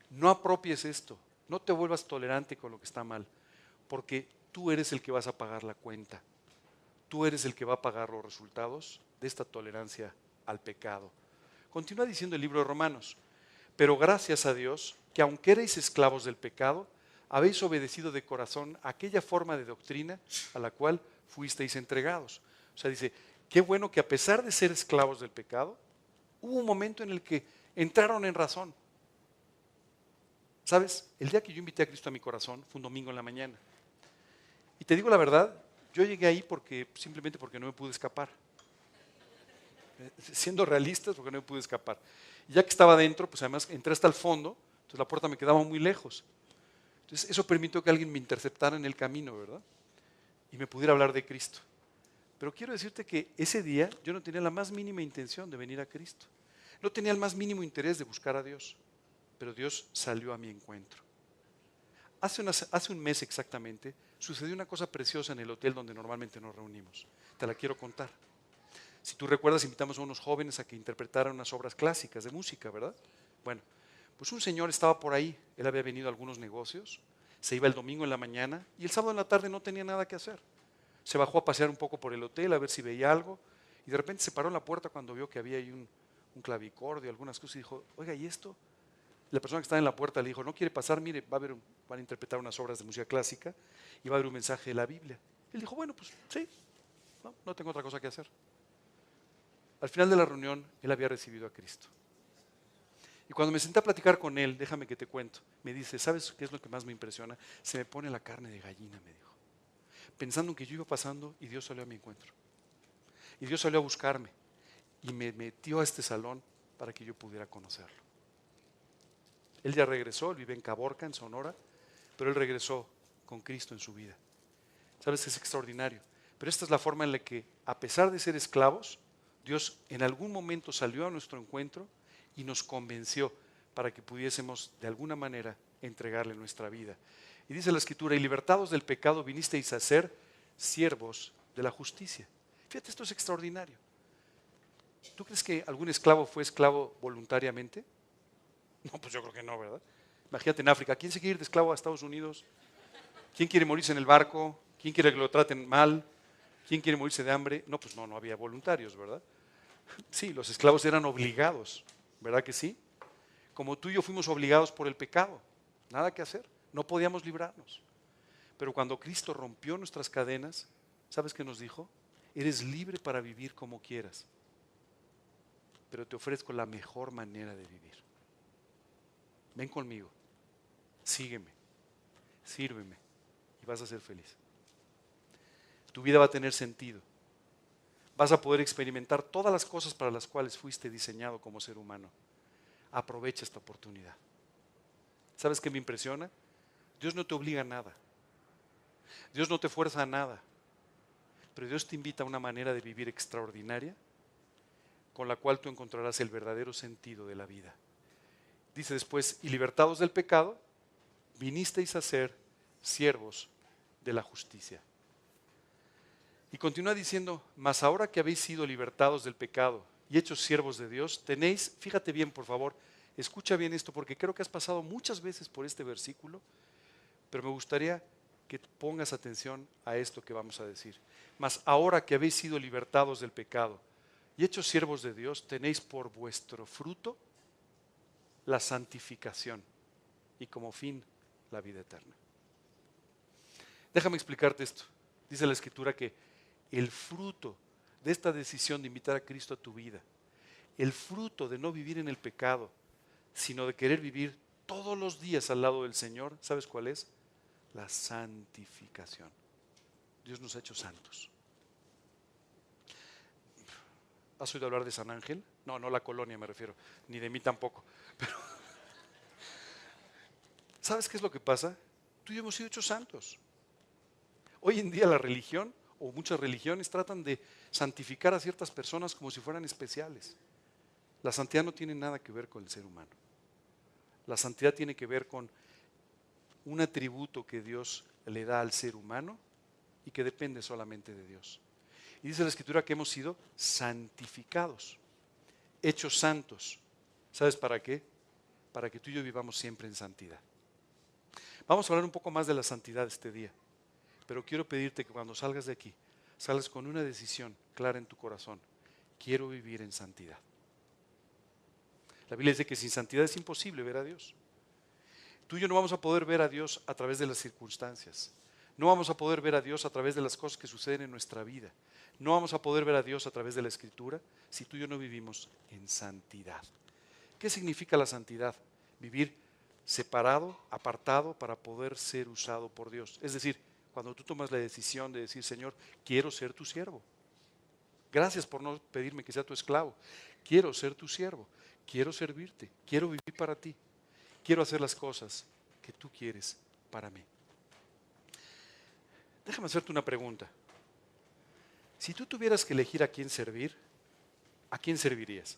No apropies esto. No te vuelvas tolerante con lo que está mal, porque tú eres el que vas a pagar la cuenta. Tú eres el que va a pagar los resultados de esta tolerancia al pecado. Continúa diciendo el libro de Romanos: pero gracias a Dios que aunque erais esclavos del pecado, habéis obedecido de corazón aquella forma de doctrina a la cual fuisteis entregados. O sea, dice, qué bueno que a pesar de ser esclavos del pecado, hubo un momento en el que entraron en razón. ¿Sabes? El día que yo invité a Cristo a mi corazón fue un domingo en la mañana. Y te digo la verdad, yo llegué ahí simplemente porque no me pude escapar. Siendo realistas, porque no me pude escapar. Y ya que estaba adentro, pues además entré hasta el fondo, entonces la puerta me quedaba muy lejos. Entonces eso permitió que alguien me interceptara en el camino, ¿verdad? Y me pudiera hablar de Cristo. Pero quiero decirte que ese día yo no tenía la más mínima intención de venir a Cristo. No tenía el más mínimo interés de buscar a Dios. Pero Dios salió a mi encuentro. Hace un mes exactamente sucedió una cosa preciosa en el hotel donde normalmente nos reunimos. Te la quiero contar. Si tú recuerdas, invitamos a unos jóvenes a que interpretaran unas obras clásicas de música, ¿verdad? Bueno, pues un señor estaba por ahí, él había venido a algunos negocios, se iba el domingo en la mañana y el sábado en la tarde no tenía nada que hacer. Se bajó a pasear un poco por el hotel a ver si veía algo y de repente se paró en la puerta cuando vio que había ahí un clavicordio, algunas cosas y dijo, oiga, ¿y esto? La persona que estaba en la puerta le dijo, no quiere pasar, mire, van a interpretar unas obras de música clásica y va a haber un mensaje de la Biblia. Él dijo, bueno, pues sí, no tengo otra cosa que hacer. Al final de la reunión, él había recibido a Cristo. Y cuando me senté a platicar con él, déjame que te cuento, me dice, ¿sabes qué es lo que más me impresiona? Se me pone la carne de gallina, me dijo. Pensando en que yo iba pasando y Dios salió a mi encuentro. Y Dios salió a buscarme y me metió a este salón para que yo pudiera conocerlo. Él ya regresó, él vive en Caborca, en Sonora, pero él regresó con Cristo en su vida. ¿Sabes? Es extraordinario. Pero esta es la forma en la que, a pesar de ser esclavos, Dios en algún momento salió a nuestro encuentro y nos convenció para que pudiésemos de alguna manera entregarle nuestra vida. Y dice la Escritura, y libertados del pecado vinisteis a ser siervos de la justicia. Fíjate, esto es extraordinario. ¿Tú crees que algún esclavo fue esclavo voluntariamente? No, pues yo creo que no, ¿verdad? Imagínate en África, ¿quién se quiere ir de esclavo a Estados Unidos? ¿Quién quiere morirse en el barco? ¿Quién quiere que lo traten mal? ¿Quién quiere morirse de hambre? No, pues no había voluntarios, ¿verdad? Sí, los esclavos eran obligados, ¿verdad que sí? Como tú y yo fuimos obligados por el pecado, nada que hacer, no podíamos librarnos. Pero cuando Cristo rompió nuestras cadenas, ¿sabes qué nos dijo? Eres libre para vivir como quieras, pero te ofrezco la mejor manera de vivir. Ven conmigo, sígueme, sírveme y vas a ser feliz. Tu vida va a tener sentido. Vas a poder experimentar todas las cosas para las cuales fuiste diseñado como ser humano. Aprovecha esta oportunidad. ¿Sabes qué me impresiona? Dios no te obliga a nada. Dios no te fuerza a nada. Pero Dios te invita a una manera de vivir extraordinaria con la cual tú encontrarás el verdadero sentido de la vida. Dice después, y libertados del pecado, vinisteis a ser siervos de la justicia. Y continúa diciendo, mas ahora que habéis sido libertados del pecado y hechos siervos de Dios, tenéis, fíjate bien por favor, escucha bien esto porque creo que has pasado muchas veces por este versículo, pero me gustaría que pongas atención a esto que vamos a decir. Mas ahora que habéis sido libertados del pecado y hechos siervos de Dios, tenéis por vuestro fruto la santificación y como fin la vida eterna. Déjame explicarte esto. Dice la Escritura que el fruto de esta decisión de invitar a Cristo a tu vida, el fruto de no vivir en el pecado, sino de querer vivir todos los días al lado del Señor, ¿sabes cuál es? La santificación. Dios nos ha hecho santos. ¿Has oído hablar de San Ángel? No, no la colonia me refiero, ni de mí tampoco. Pero, ¿sabes qué es lo que pasa? Tú y yo hemos sido hechos santos. Hoy en día la religión o muchas religiones tratan de santificar a ciertas personas como si fueran especiales. La santidad no tiene nada que ver con el ser humano. La santidad tiene que ver con un atributo que Dios le da al ser humano y que depende solamente de Dios. Y dice la Escritura que hemos sido santificados, hechos santos. ¿Sabes para qué? Para que tú y yo vivamos siempre en santidad. Vamos a hablar un poco más de la santidad este día, pero quiero pedirte que cuando salgas de aquí, salgas con una decisión clara en tu corazón. Quiero vivir en santidad. La Biblia dice que sin santidad es imposible ver a Dios. Tú y yo no vamos a poder ver a Dios a través de las circunstancias. No vamos a poder ver a Dios a través de las cosas que suceden en nuestra vida. No vamos a poder ver a Dios a través de la Escritura si tú y yo no vivimos en santidad. ¿Qué significa la santidad? Vivir separado, apartado para poder ser usado por Dios. Es decir, cuando tú tomas la decisión de decir, Señor, quiero ser tu siervo. Gracias por no pedirme que sea tu esclavo. Quiero ser tu siervo. Quiero servirte. Quiero vivir para ti. Quiero hacer las cosas que tú quieres para mí. Déjame hacerte una pregunta. Si tú tuvieras que elegir a quién servir, ¿a quién servirías?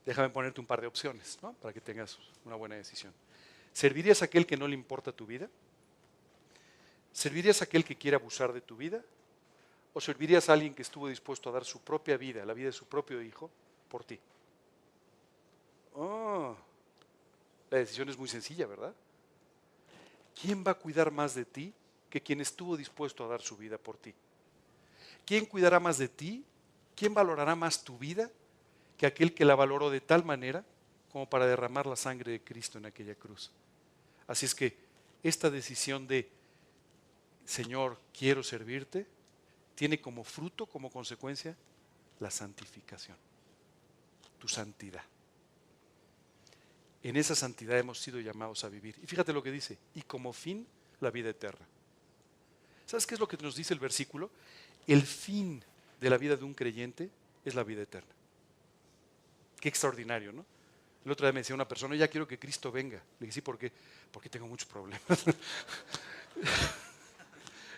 Déjame ponerte un par de opciones, ¿no? Para que tengas una buena decisión. ¿Servirías a aquel que no le importa tu vida? ¿Servirías a aquel que quiere abusar de tu vida? ¿O servirías a alguien que estuvo dispuesto a dar su propia vida, la vida de su propio hijo, por ti? Oh, la decisión es muy sencilla, ¿verdad? ¿Quién va a cuidar más de ti que quien estuvo dispuesto a dar su vida por ti? ¿Quién cuidará más de ti? ¿Quién valorará más tu vida que aquel que la valoró de tal manera como para derramar la sangre de Cristo en aquella cruz? Así es que esta decisión de, Señor, quiero servirte, tiene como fruto, como consecuencia, la santificación, tu santidad. En esa santidad hemos sido llamados a vivir. Y fíjate lo que dice, y como fin, la vida eterna. ¿Sabes qué es lo que nos dice el versículo? El fin de la vida de un creyente es la vida eterna. Qué extraordinario, ¿no? El otro día me decía una persona, ya quiero que Cristo venga. Le dije, sí, ¿por qué? Porque tengo muchos problemas.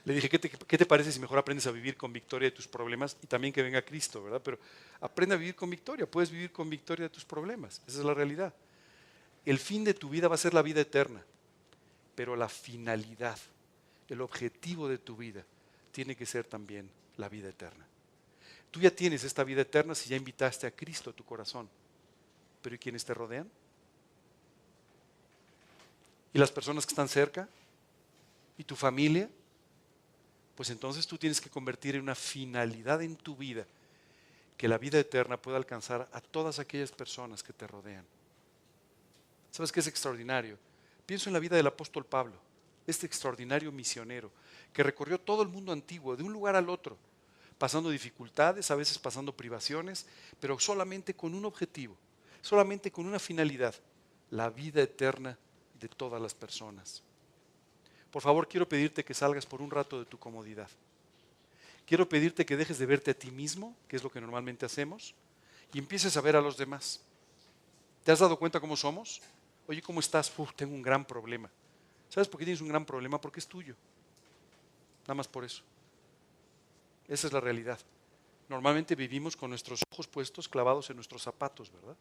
Le dije, ¿qué te parece si mejor aprendes a vivir con victoria de tus problemas y también que venga Cristo, ¿verdad? Pero aprende a vivir con victoria, puedes vivir con victoria de tus problemas. Esa es la realidad. El fin de tu vida va a ser la vida eterna, pero la finalidad, el objetivo de tu vida tiene que ser también la vida eterna. Tú ya tienes esta vida eterna si ya invitaste a Cristo a tu corazón, pero ¿y quienes te rodean? ¿Y las personas que están cerca? ¿Y tu familia? Pues entonces tú tienes que convertir en una finalidad en tu vida que la vida eterna pueda alcanzar a todas aquellas personas que te rodean. ¿Sabes qué es extraordinario? Pienso en la vida del apóstol Pablo, este extraordinario misionero que recorrió todo el mundo antiguo, de un lugar al otro, pasando dificultades, a veces pasando privaciones, pero solamente con un objetivo, solamente con una finalidad, la vida eterna de todas las personas. Por favor, quiero pedirte que salgas por un rato de tu comodidad. Quiero pedirte que dejes de verte a ti mismo, que es lo que normalmente hacemos, y empieces a ver a los demás. ¿Te has dado cuenta cómo somos? Oye, ¿cómo estás? Tengo un gran problema. ¿Sabes por qué tienes un gran problema? Porque es tuyo. Nada más por eso. Esa es la realidad. Normalmente vivimos con nuestros ojos puestos, clavados en nuestros zapatos, ¿verdad?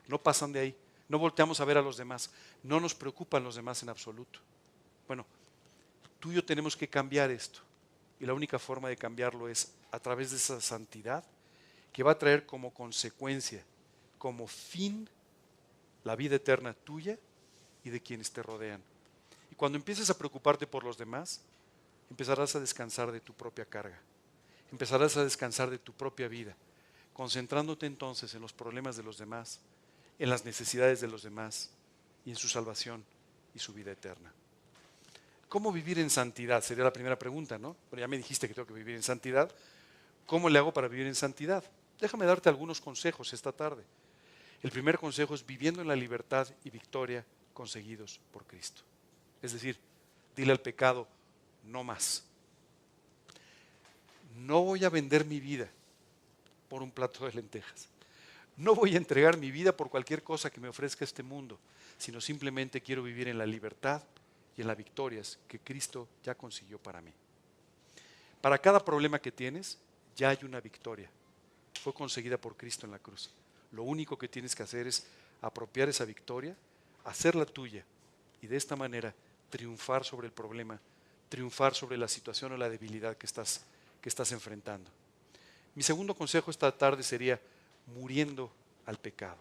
No pasan de ahí. No volteamos a ver a los demás. No nos preocupan los demás en absoluto. Bueno, tú y yo tenemos que cambiar esto. Y la única forma de cambiarlo es a través de esa santidad que va a traer como consecuencia, como fin, la vida eterna tuya y de quienes te rodean. Y cuando empieces a preocuparte por los demás, empezarás a descansar de tu propia carga. Empezarás a descansar de tu propia vida, concentrándote entonces en los problemas de los demás, en las necesidades de los demás y en su salvación y su vida eterna. ¿Cómo vivir en santidad? Sería la primera pregunta, ¿no? Bueno, ya me dijiste que tengo que vivir en santidad. ¿Cómo le hago para vivir en santidad? Déjame darte algunos consejos esta tarde. El primer consejo es viviendo en la libertad y victoria conseguidos por Cristo. Es decir, dile al pecado, no más. No voy a vender mi vida por un plato de lentejas. No voy a entregar mi vida por cualquier cosa que me ofrezca este mundo, sino simplemente quiero vivir en la libertad y en las victorias que Cristo ya consiguió para mí. Para cada problema que tienes, ya hay una victoria. Fue conseguida por Cristo en la cruz. Lo único que tienes que hacer es apropiar esa victoria, hacerla tuya y de esta manera triunfar sobre el problema, triunfar sobre la situación o la debilidad que estás enfrentando. Mi segundo consejo esta tarde sería muriendo al pecado.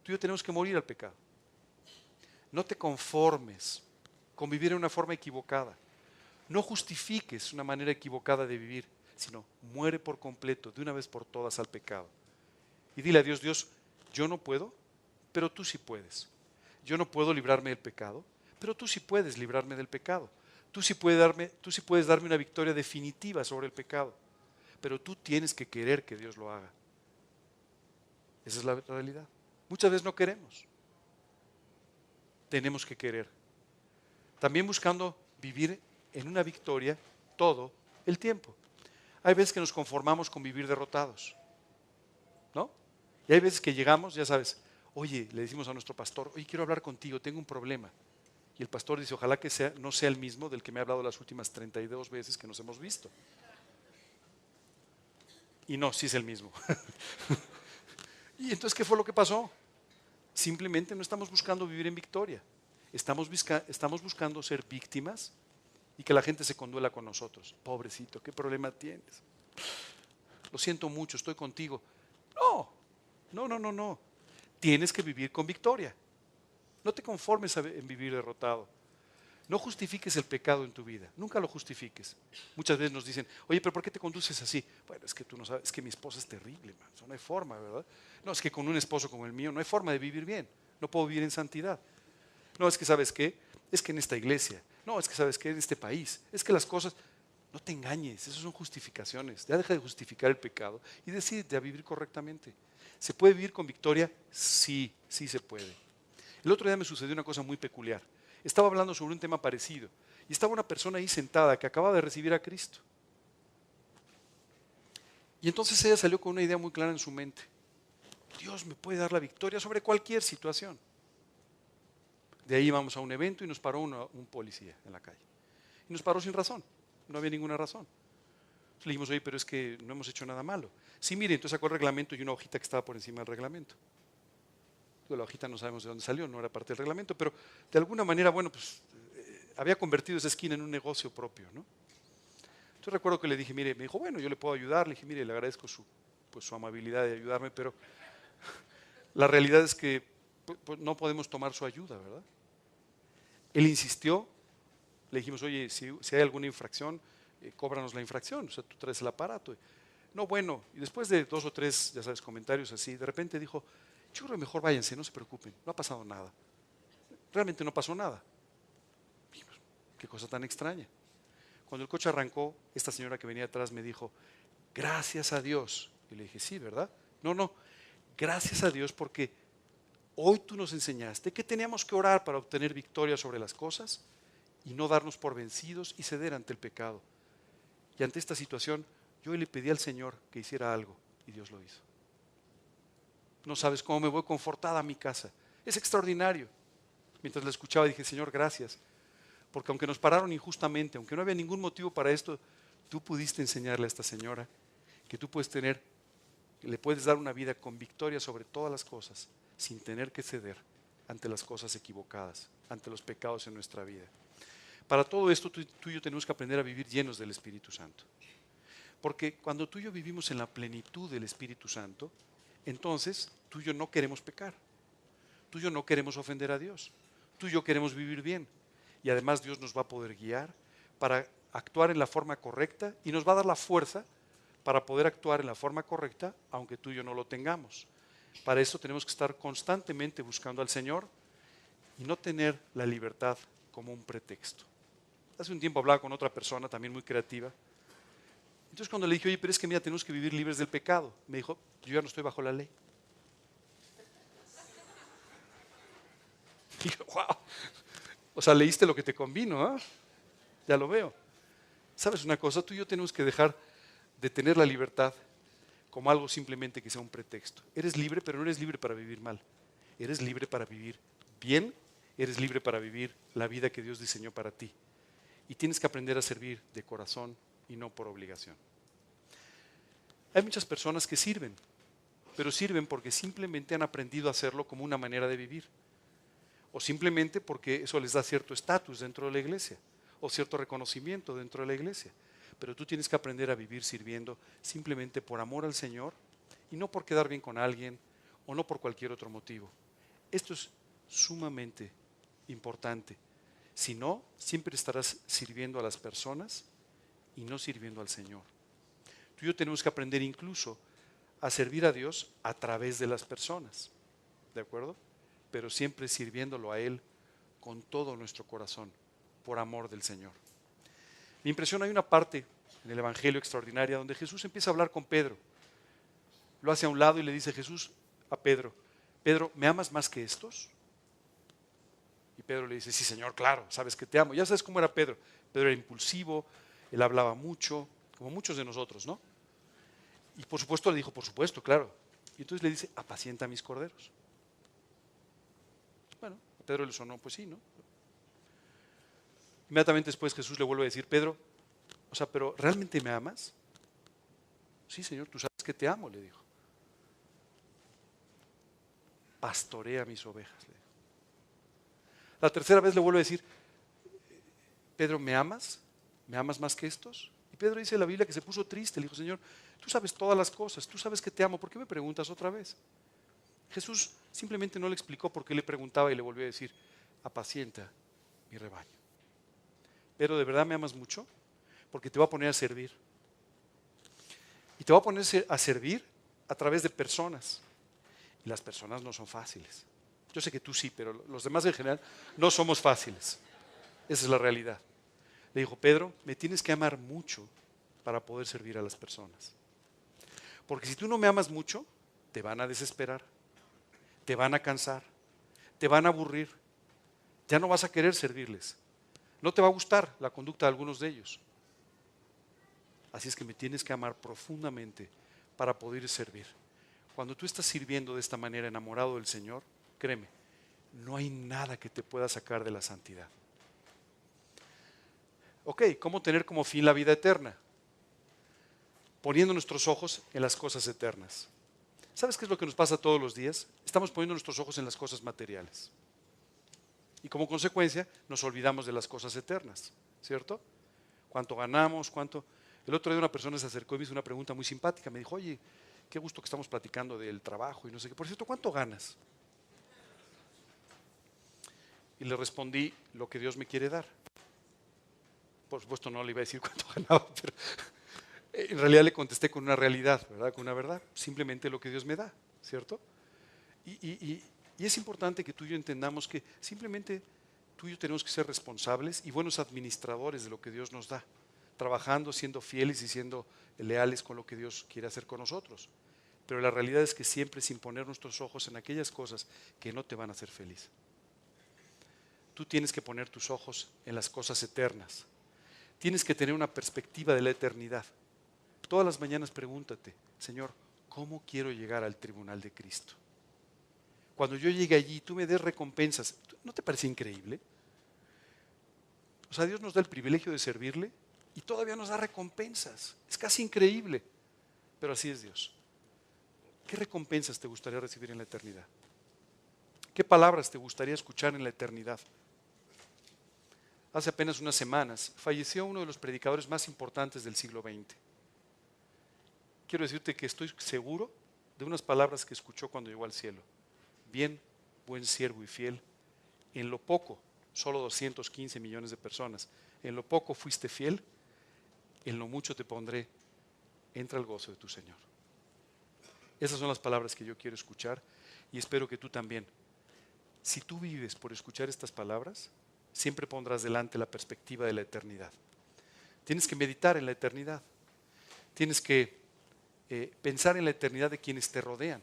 Tú y yo tenemos que morir al pecado. No te conformes con vivir de una forma equivocada. No justifiques una manera equivocada de vivir, sino muere por completo, de una vez por todas, al pecado. Y dile a Dios, Dios, yo no puedo, pero tú sí puedes. Yo no puedo librarme del pecado, pero tú sí puedes librarme del pecado. Tú sí puedes darme una victoria definitiva sobre el pecado, pero tú tienes que querer que Dios lo haga. Esa es la realidad. Muchas veces no queremos. Tenemos que querer. También buscando vivir en una victoria todo el tiempo. Hay veces que nos conformamos con vivir derrotados, ¿no? Y hay veces que llegamos, ya sabes, oye, le decimos a nuestro pastor, oye, quiero hablar contigo, tengo un problema. Y el pastor dice, ojalá que no sea el mismo del que me ha hablado las últimas 32 veces que nos hemos visto. Y no, sí es el mismo. Y entonces, ¿qué fue lo que pasó? Simplemente no estamos buscando vivir en victoria. Estamos buscando ser víctimas y que la gente se conduela con nosotros. Pobrecito, ¿qué problema tienes? Lo siento mucho, estoy contigo. No. Tienes que vivir con victoria. No te conformes en vivir derrotado. No justifiques el pecado en tu vida. Nunca lo justifiques. Muchas veces nos dicen, oye, pero ¿por qué te conduces así? Bueno, es que tú no sabes, es que mi esposa es terrible, man. Eso no hay forma, ¿verdad? No, es que con un esposo como el mío no hay forma de vivir bien. No puedo vivir en santidad. No, es que ¿sabes qué? Es que en esta iglesia. No, es que ¿sabes qué? En este país. Es que las cosas... No te engañes, esas son justificaciones. Ya deja de justificar el pecado y decídete a vivir correctamente. ¿Se puede vivir con victoria? Sí, sí se puede. El otro día me sucedió una cosa muy peculiar. Estaba hablando sobre un tema parecido y estaba una persona ahí sentada que acababa de recibir a Cristo. Y entonces ella salió con una idea muy clara en su mente. Dios me puede dar la victoria sobre cualquier situación. De ahí íbamos a un evento y nos paró un policía en la calle. Y nos paró sin razón, no había ninguna razón. Entonces le dijimos, oye, pero es que no hemos hecho nada malo. Sí, mire, entonces sacó el reglamento y una hojita que estaba por encima del reglamento. La hojita no sabemos de dónde salió, no era parte del reglamento, pero de alguna manera, bueno, pues había convertido esa esquina en un negocio propio, ¿no? Entonces recuerdo que le dije, mire, me dijo, bueno, yo le puedo ayudar. Le dije, mire, le agradezco su amabilidad de ayudarme, pero la realidad es que pues, no podemos tomar su ayuda, ¿verdad? Él insistió, le dijimos, oye, si hay alguna infracción, cóbranos la infracción, o sea, tú traes el aparato. No, bueno, y después de 2 o 3, ya sabes, comentarios así, de repente dijo, yo creo que mejor váyanse, no se preocupen, no ha pasado nada. Realmente no pasó nada. Dijimos, qué cosa tan extraña. Cuando el coche arrancó, esta señora que venía atrás me dijo, gracias a Dios. Y le dije, sí, ¿verdad? No, gracias a Dios porque hoy tú nos enseñaste que teníamos que orar para obtener victoria sobre las cosas y no darnos por vencidos y ceder ante el pecado. Y ante esta situación, yo hoy le pedí al Señor que hiciera algo y Dios lo hizo. No sabes cómo me voy confortada a mi casa. Es extraordinario. Mientras la escuchaba dije, Señor, gracias. Porque aunque nos pararon injustamente, aunque no había ningún motivo para esto, tú pudiste enseñarle a esta señora que tú puedes le puedes dar una vida con victoria sobre todas las cosas, sin tener que ceder ante las cosas equivocadas, ante los pecados en nuestra vida. Para todo esto, tú y yo tenemos que aprender a vivir llenos del Espíritu Santo. Porque cuando tú y yo vivimos en la plenitud del Espíritu Santo, entonces tú y yo no queremos pecar. Tú y yo no queremos ofender a Dios. Tú y yo queremos vivir bien. Y además Dios nos va a poder guiar para actuar en la forma correcta y nos va a dar la fuerza para poder actuar en la forma correcta, aunque tú y yo no lo tengamos. Para eso tenemos que estar constantemente buscando al Señor y no tener la libertad como un pretexto. Hace un tiempo hablaba con otra persona, también muy creativa. Entonces cuando le dije, oye, pero es que mira, tenemos que vivir libres del pecado, me dijo, yo ya no estoy bajo la ley. Y yo, wow, o sea, leíste lo que te convino, ¿eh? Ya lo veo. ¿Sabes una cosa? Tú y yo tenemos que dejar de tener la libertad como algo simplemente que sea un pretexto. Eres libre, pero no eres libre para vivir mal. Eres libre para vivir bien, eres libre para vivir la vida que Dios diseñó para ti. Y tienes que aprender a servir de corazón y no por obligación. Hay muchas personas que sirven, pero sirven porque simplemente han aprendido a hacerlo como una manera de vivir. O simplemente porque eso les da cierto estatus dentro de la iglesia, o cierto reconocimiento dentro de la iglesia. Pero tú tienes que aprender a vivir sirviendo simplemente por amor al Señor y no por quedar bien con alguien o no por cualquier otro motivo. Esto es sumamente importante. Si no, siempre estarás sirviendo a las personas y no sirviendo al Señor. Tú y yo tenemos que aprender incluso a servir a Dios a través de las personas. ¿de acuerdo? Pero siempre sirviéndolo a Él con todo nuestro corazón, por amor del Señor. Me impresiona, hay una parte en el Evangelio extraordinaria donde Jesús empieza a hablar con Pedro. Lo hace a un lado y le dice Jesús a Pedro, Pedro, ¿me amas más que estos? Y Pedro le dice, sí Señor, claro, sabes que te amo. Ya sabes cómo era Pedro. Pedro era impulsivo, él hablaba mucho, como muchos de nosotros, ¿no? Y por supuesto le dijo, por supuesto, claro. Y entonces le dice, apacienta a mis corderos. Bueno, a Pedro le sonó, pues sí, ¿no? Inmediatamente después Jesús le vuelve a decir, Pedro, o sea, ¿pero realmente me amas? Sí, Señor, tú sabes que te amo, le dijo. Pastorea mis ovejas, le dijo. La tercera vez le vuelve a decir, Pedro, ¿me amas? ¿Me amas más que estos? Y Pedro dice en la Biblia que se puso triste, le dijo, Señor, tú sabes todas las cosas, tú sabes que te amo, ¿por qué me preguntas otra vez? Jesús simplemente no le explicó por qué le preguntaba y le volvió a decir, apacienta mi rebaño. Pero ¿de verdad me amas mucho? Porque te voy a poner a servir. Y te voy a poner a servir a través de personas. Y las personas no son fáciles. Yo sé que tú sí, pero los demás en general no somos fáciles. Esa es la realidad. Le dijo, Pedro, me tienes que amar mucho para poder servir a las personas. Porque si tú no me amas mucho, te van a desesperar, te van a cansar, te van a aburrir, ya no vas a querer servirles. No te va a gustar la conducta de algunos de ellos. Así es que me tienes que amar profundamente para poder servir. Cuando tú estás sirviendo de esta manera, enamorado del Señor, créeme, no hay nada que te pueda sacar de la santidad. Ok, ¿cómo tener como fin la vida eterna? Poniendo nuestros ojos en las cosas eternas. ¿Sabes qué es lo que nos pasa todos los días? Estamos poniendo nuestros ojos en las cosas materiales. Y como consecuencia, nos olvidamos de las cosas eternas, ¿cierto? ¿Cuánto ganamos? ¿Cuánto? El otro día una persona se acercó y me hizo una pregunta muy simpática. Me dijo, oye, qué gusto que estamos platicando del trabajo y no sé qué. Por cierto, ¿cuánto ganas? Y le respondí lo que Dios me quiere dar. Por supuesto no le iba a decir cuánto ganaba, pero en realidad le contesté con una realidad, ¿verdad? Con una verdad. Simplemente lo que Dios me da, ¿cierto? Y es importante que tú y yo entendamos que simplemente tú y yo tenemos que ser responsables y buenos administradores de lo que Dios nos da, trabajando, siendo fieles y siendo leales con lo que Dios quiere hacer con nosotros. Pero la realidad es que siempre sin poner nuestros ojos en aquellas cosas que no te van a hacer feliz. Tú tienes que poner tus ojos en las cosas eternas. Tienes que tener una perspectiva de la eternidad. Todas las mañanas pregúntate, Señor, ¿cómo quiero llegar al tribunal de Cristo? Cuando yo llegue allí, tú me des recompensas. ¿No te parece increíble? O sea, Dios nos da el privilegio de servirle y todavía nos da recompensas. Es casi increíble, pero así es Dios. ¿Qué recompensas te gustaría recibir en la eternidad? ¿Qué palabras te gustaría escuchar en la eternidad? Hace apenas unas semanas falleció uno de los predicadores más importantes del siglo XX. Quiero decirte que estoy seguro de unas palabras que escuchó cuando llegó al cielo. Bien, buen siervo y fiel, en lo poco, solo 215 millones de personas, en lo poco fuiste fiel, en lo mucho te pondré, entra al gozo de tu Señor. Esas son las palabras que yo quiero escuchar y espero que tú también. Si tú vives por escuchar estas palabras, siempre pondrás delante la perspectiva de la eternidad. Tienes que meditar en la eternidad. Tienes que pensar en la eternidad de quienes te rodean.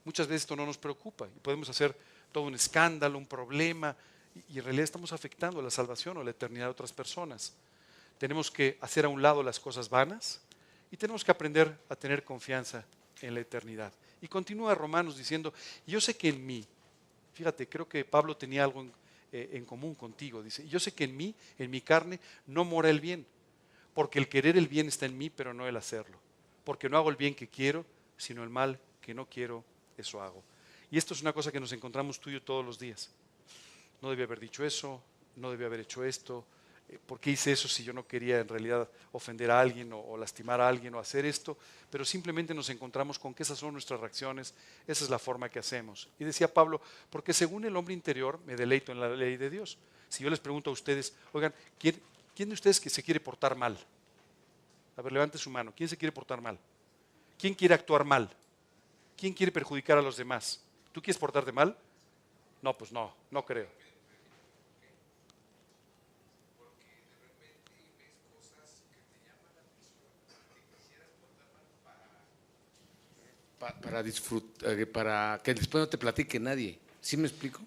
Muchas veces esto no nos preocupa y podemos hacer todo un escándalo, un problema, y en realidad estamos afectando la salvación o la eternidad de otras personas. Tenemos que hacer a un lado las cosas vanas y tenemos que aprender a tener confianza en la eternidad. Y continúa Romanos diciendo, yo sé que en mí, fíjate, creo que Pablo tenía algo en común contigo, dice, yo sé que en mí, en mi carne, no mora el bien, porque el querer el bien está en mí, pero no el hacerlo. Porque no hago el bien que quiero, sino el mal que no quiero, eso hago. Y esto es una cosa que nos encontramos tú y yo todos los días. No debía haber dicho eso, no debía haber hecho esto. ¿Por qué hice eso si yo no quería en realidad ofender a alguien o lastimar a alguien o hacer esto? Pero simplemente nos encontramos con que esas son nuestras reacciones, esa es la forma que hacemos. Y decía Pablo, porque según el hombre interior me deleito en la ley de Dios. Si yo les pregunto a ustedes, oigan, ¿quién de ustedes que se quiere portar mal? A ver, levante su mano. ¿Quién se quiere portar mal? ¿Quién quiere actuar mal? ¿Quién quiere perjudicar a los demás? ¿Tú quieres portarte mal? No, pues no creo. Para disfrutar, para que después no te platique nadie. ¿Sí me explico?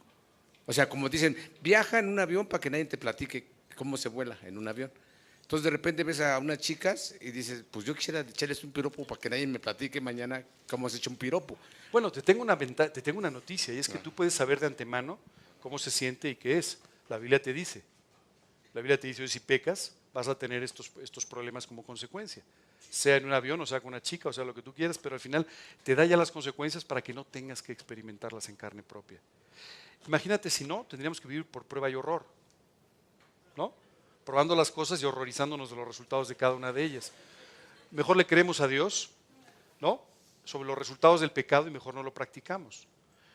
O sea, como dicen, viaja en un avión para que nadie te platique cómo se vuela en un avión. Entonces de repente ves a unas chicas y dices, pues yo quisiera echarles un piropo para que nadie me platique mañana cómo has hecho un piropo. Bueno, te tengo una noticia, y es que tú puedes saber de antemano cómo se siente y qué es. La Biblia te dice, hoy si pecas, vas a tener estos problemas como consecuencia. Sea en un avión, o sea con una chica, o sea lo que tú quieras, pero al final te da ya las consecuencias para que no tengas que experimentarlas en carne propia. Imagínate si no, tendríamos que vivir por prueba y horror, ¿no? Probando las cosas y horrorizándonos de los resultados de cada una de ellas. Mejor le creemos a Dios, ¿no? Sobre los resultados del pecado y mejor no lo practicamos.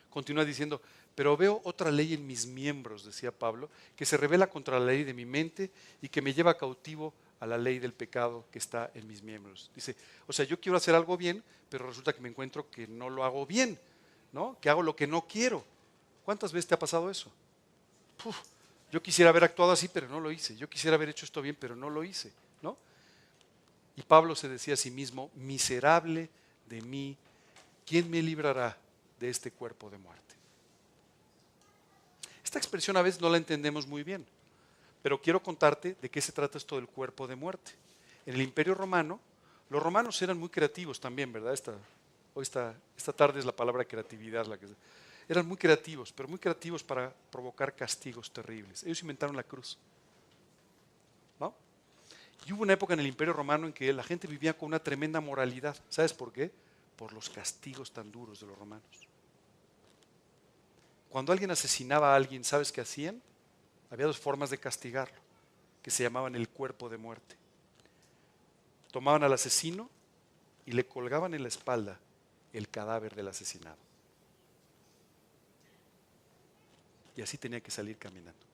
Continúa diciendo, pero veo otra ley en mis miembros, decía Pablo, que se revela contra la ley de mi mente y que me lleva cautivo a la ley del pecado que está en mis miembros. Dice, o sea, yo quiero hacer algo bien, pero resulta que me encuentro que no lo hago bien, ¿no? Que hago lo que no quiero. ¿Cuántas veces te ha pasado eso? Puf, yo quisiera haber actuado así, pero no lo hice. Yo quisiera haber hecho esto bien, pero no lo hice, ¿no? Y Pablo se decía a sí mismo, miserable de mí, ¿quién me librará de este cuerpo de muerte? Esta expresión a veces no la entendemos muy bien, pero quiero contarte de qué se trata esto del cuerpo de muerte. En el Imperio Romano, los romanos eran muy creativos también, ¿verdad? Esta tarde es la palabra creatividad la que eran muy creativos, pero muy creativos para provocar castigos terribles. Ellos inventaron la cruz, ¿no? Y hubo una época en el Imperio Romano en que la gente vivía con una tremenda moralidad. ¿Sabes por qué? Por los castigos tan duros de los romanos. Cuando alguien asesinaba a alguien, ¿sabes qué hacían? Había dos formas de castigarlo, que se llamaban el cuerpo de muerte. Tomaban al asesino y le colgaban en la espalda el cadáver del asesinado. Y así tenía que salir caminando.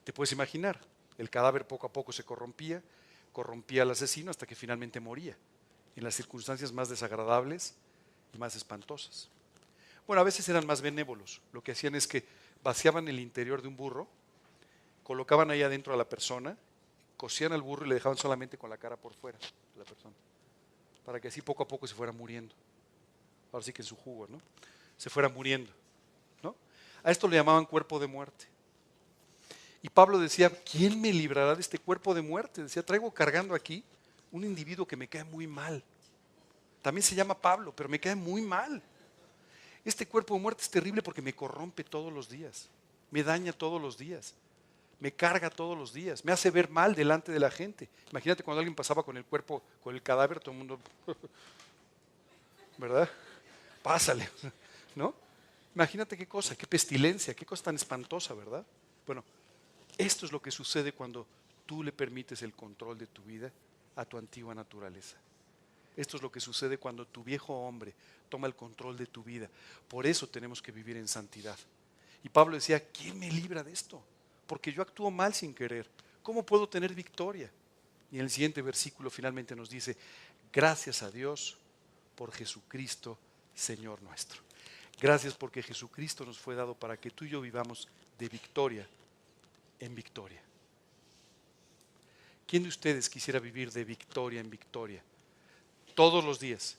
Te puedes imaginar, el cadáver poco a poco se corrompía al asesino hasta que finalmente moría, en las circunstancias más desagradables y más espantosas. Bueno, a veces eran más benévolos. Lo que hacían es que vaciaban el interior de un burro, colocaban ahí adentro a la persona, cosían al burro y le dejaban solamente con la cara por fuera de la persona, para que así poco a poco se fuera muriendo. Ahora sí que en su jugo, ¿no? Se fuera muriendo, ¿no? A esto le llamaban cuerpo de muerte. Y Pablo decía, ¿quién me librará de este cuerpo de muerte? Decía, traigo cargando aquí un individuo que me cae muy mal. También se llama Pablo, pero me cae muy mal. Este cuerpo de muerte es terrible porque me corrompe todos los días, me daña todos los días, me carga todos los días, me hace ver mal delante de la gente. Imagínate cuando alguien pasaba con el cuerpo, con el cadáver, todo el mundo, ¿verdad? Pásale, ¿no? Imagínate qué cosa, qué pestilencia, qué cosa tan espantosa, ¿verdad? Bueno, esto es lo que sucede cuando tú le permites el control de tu vida a tu antigua naturaleza. Esto es lo que sucede cuando tu viejo hombre toma el control de tu vida. Por eso tenemos que vivir en santidad. Y Pablo decía, ¿quién me libra de esto? Porque yo actúo mal sin querer. ¿Cómo puedo tener victoria? Y en el siguiente versículo finalmente nos dice, gracias a Dios por Jesucristo, Señor nuestro. Gracias porque Jesucristo nos fue dado para que tú y yo vivamos de victoria en victoria. ¿Quién de ustedes quisiera vivir de victoria en victoria? Todos los días,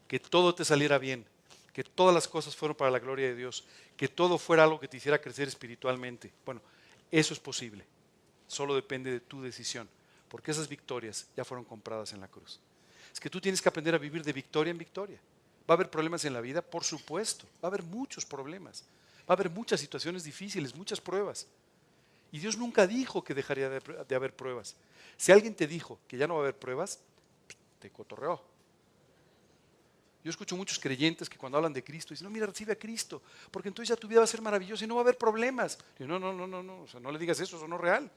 que todo te saliera bien, que todas las cosas fueran para la gloria de Dios, que todo fuera algo que te hiciera crecer espiritualmente. Bueno, eso es posible, solo depende de tu decisión, porque esas victorias ya fueron compradas en la cruz. Es que tú tienes que aprender a vivir de victoria en victoria. ¿Va a haber problemas en la vida? Por supuesto, va a haber muchos problemas, va a haber muchas situaciones difíciles, muchas pruebas. Y Dios nunca dijo que dejaría de haber pruebas. Si alguien te dijo que ya no va a haber pruebas, te cotorreó. Yo escucho muchos creyentes que cuando hablan de Cristo dicen, no, mira, recibe a Cristo, porque entonces ya tu vida va a ser maravillosa y no va a haber problemas. Y yo, no, o sea, no le digas eso no es real.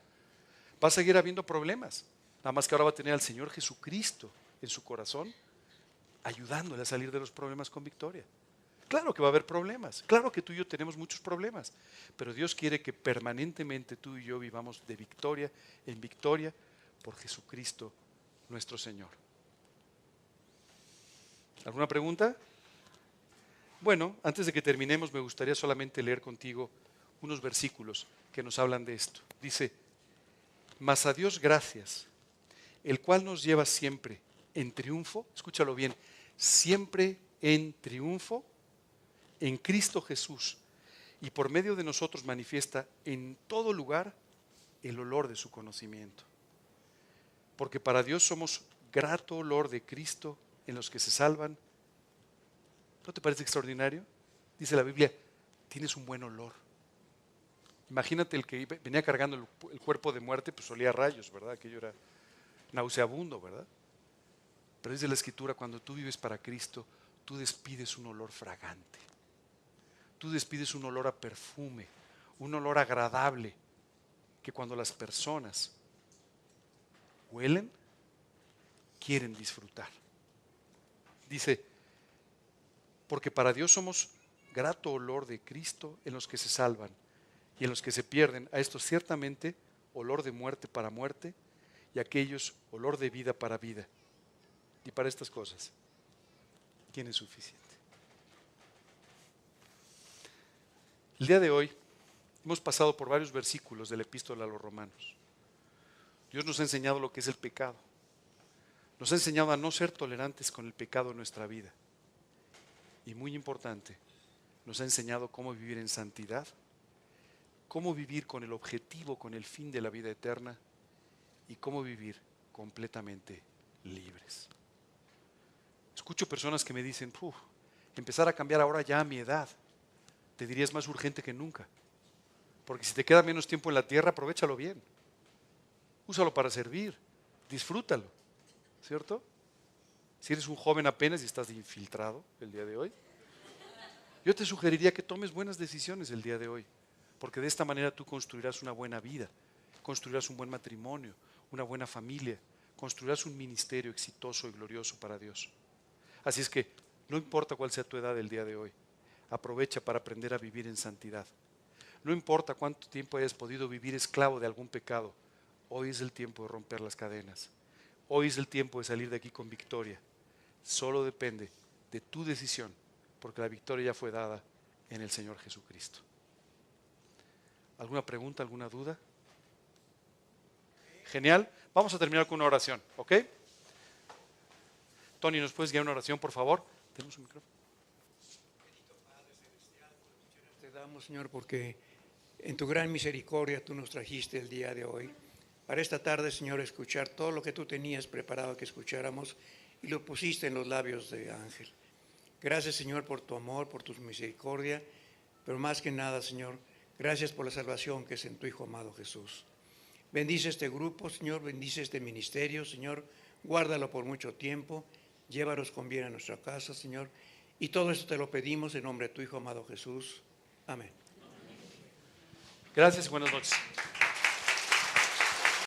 Va a seguir habiendo problemas, nada más que ahora va a tener al Señor Jesucristo en su corazón, ayudándole a salir de los problemas con victoria. Claro que va a haber problemas, claro que tú y yo tenemos muchos problemas, pero Dios quiere que permanentemente tú y yo vivamos de victoria en victoria por Jesucristo nuestro Señor. ¿Alguna pregunta? Bueno, antes de que terminemos, me gustaría solamente leer contigo unos versículos que nos hablan de esto. Dice, mas a Dios gracias, el cual nos lleva siempre en triunfo, escúchalo bien, siempre en triunfo en Cristo Jesús, y por medio de nosotros manifiesta en todo lugar el olor de su conocimiento. Porque para Dios somos grato olor de Cristo en los que se salvan. ¿No te parece extraordinario? Dice la Biblia, tienes un buen olor. Imagínate el que venía cargando el cuerpo de muerte, pues olía a rayos, ¿verdad? Aquello era nauseabundo, ¿verdad? Pero dice la Escritura, cuando tú vives para Cristo, tú despides un olor fragante. Tú despides un olor a perfume, un olor agradable, que cuando las personas huelen, quieren disfrutar. Dice, porque para Dios somos grato olor de Cristo en los que se salvan y en los que se pierden. A estos ciertamente olor de muerte para muerte y a aquellos olor de vida para vida. Y para estas cosas, ¿quién es suficiente? El día de hoy hemos pasado por varios versículos de la epístola a los Romanos. Dios nos ha enseñado lo que es el pecado. Nos ha enseñado a no ser tolerantes con el pecado en nuestra vida. Y muy importante, nos ha enseñado cómo vivir en santidad, cómo vivir con el objetivo, con el fin de la vida eterna y cómo vivir completamente libres. Escucho personas que me dicen, empezar a cambiar ahora ya a mi edad, te diría es más urgente que nunca. Porque si te queda menos tiempo en la tierra, aprovéchalo bien. Úsalo para servir, disfrútalo, ¿cierto? Si eres un joven apenas y estás infiltrado el día de hoy, yo te sugeriría que tomes buenas decisiones el día de hoy, porque de esta manera tú construirás una buena vida, construirás un buen matrimonio, una buena familia, construirás un ministerio exitoso y glorioso para Dios. Así es que no importa cuál sea tu edad el día de hoy, aprovecha para aprender a vivir en santidad. No importa cuánto tiempo hayas podido vivir esclavo de algún pecado, hoy es el tiempo de romper las cadenas. Hoy es el tiempo de salir de aquí con victoria. Solo depende de tu decisión, porque la victoria ya fue dada en el Señor Jesucristo. ¿Alguna pregunta, alguna duda? Genial. Vamos a terminar con una oración, ¿ok? Tony, ¿nos puedes guiar una oración, por favor? ¿Tenemos un micrófono? Bendito Padre Celestial, te damos, Señor, porque en tu gran misericordia tú nos trajiste el día de hoy. Para esta tarde, Señor, escuchar todo lo que tú tenías preparado que escucháramos y lo pusiste en los labios de Ángel. Gracias, Señor, por tu amor, por tu misericordia, pero más que nada, Señor, gracias por la salvación que es en tu Hijo amado Jesús. Bendice este grupo, Señor, bendice este ministerio, Señor, guárdalo por mucho tiempo, llévalos con bien a nuestra casa, Señor, y todo esto te lo pedimos en nombre de tu Hijo amado Jesús. Amén. Gracias y buenas noches.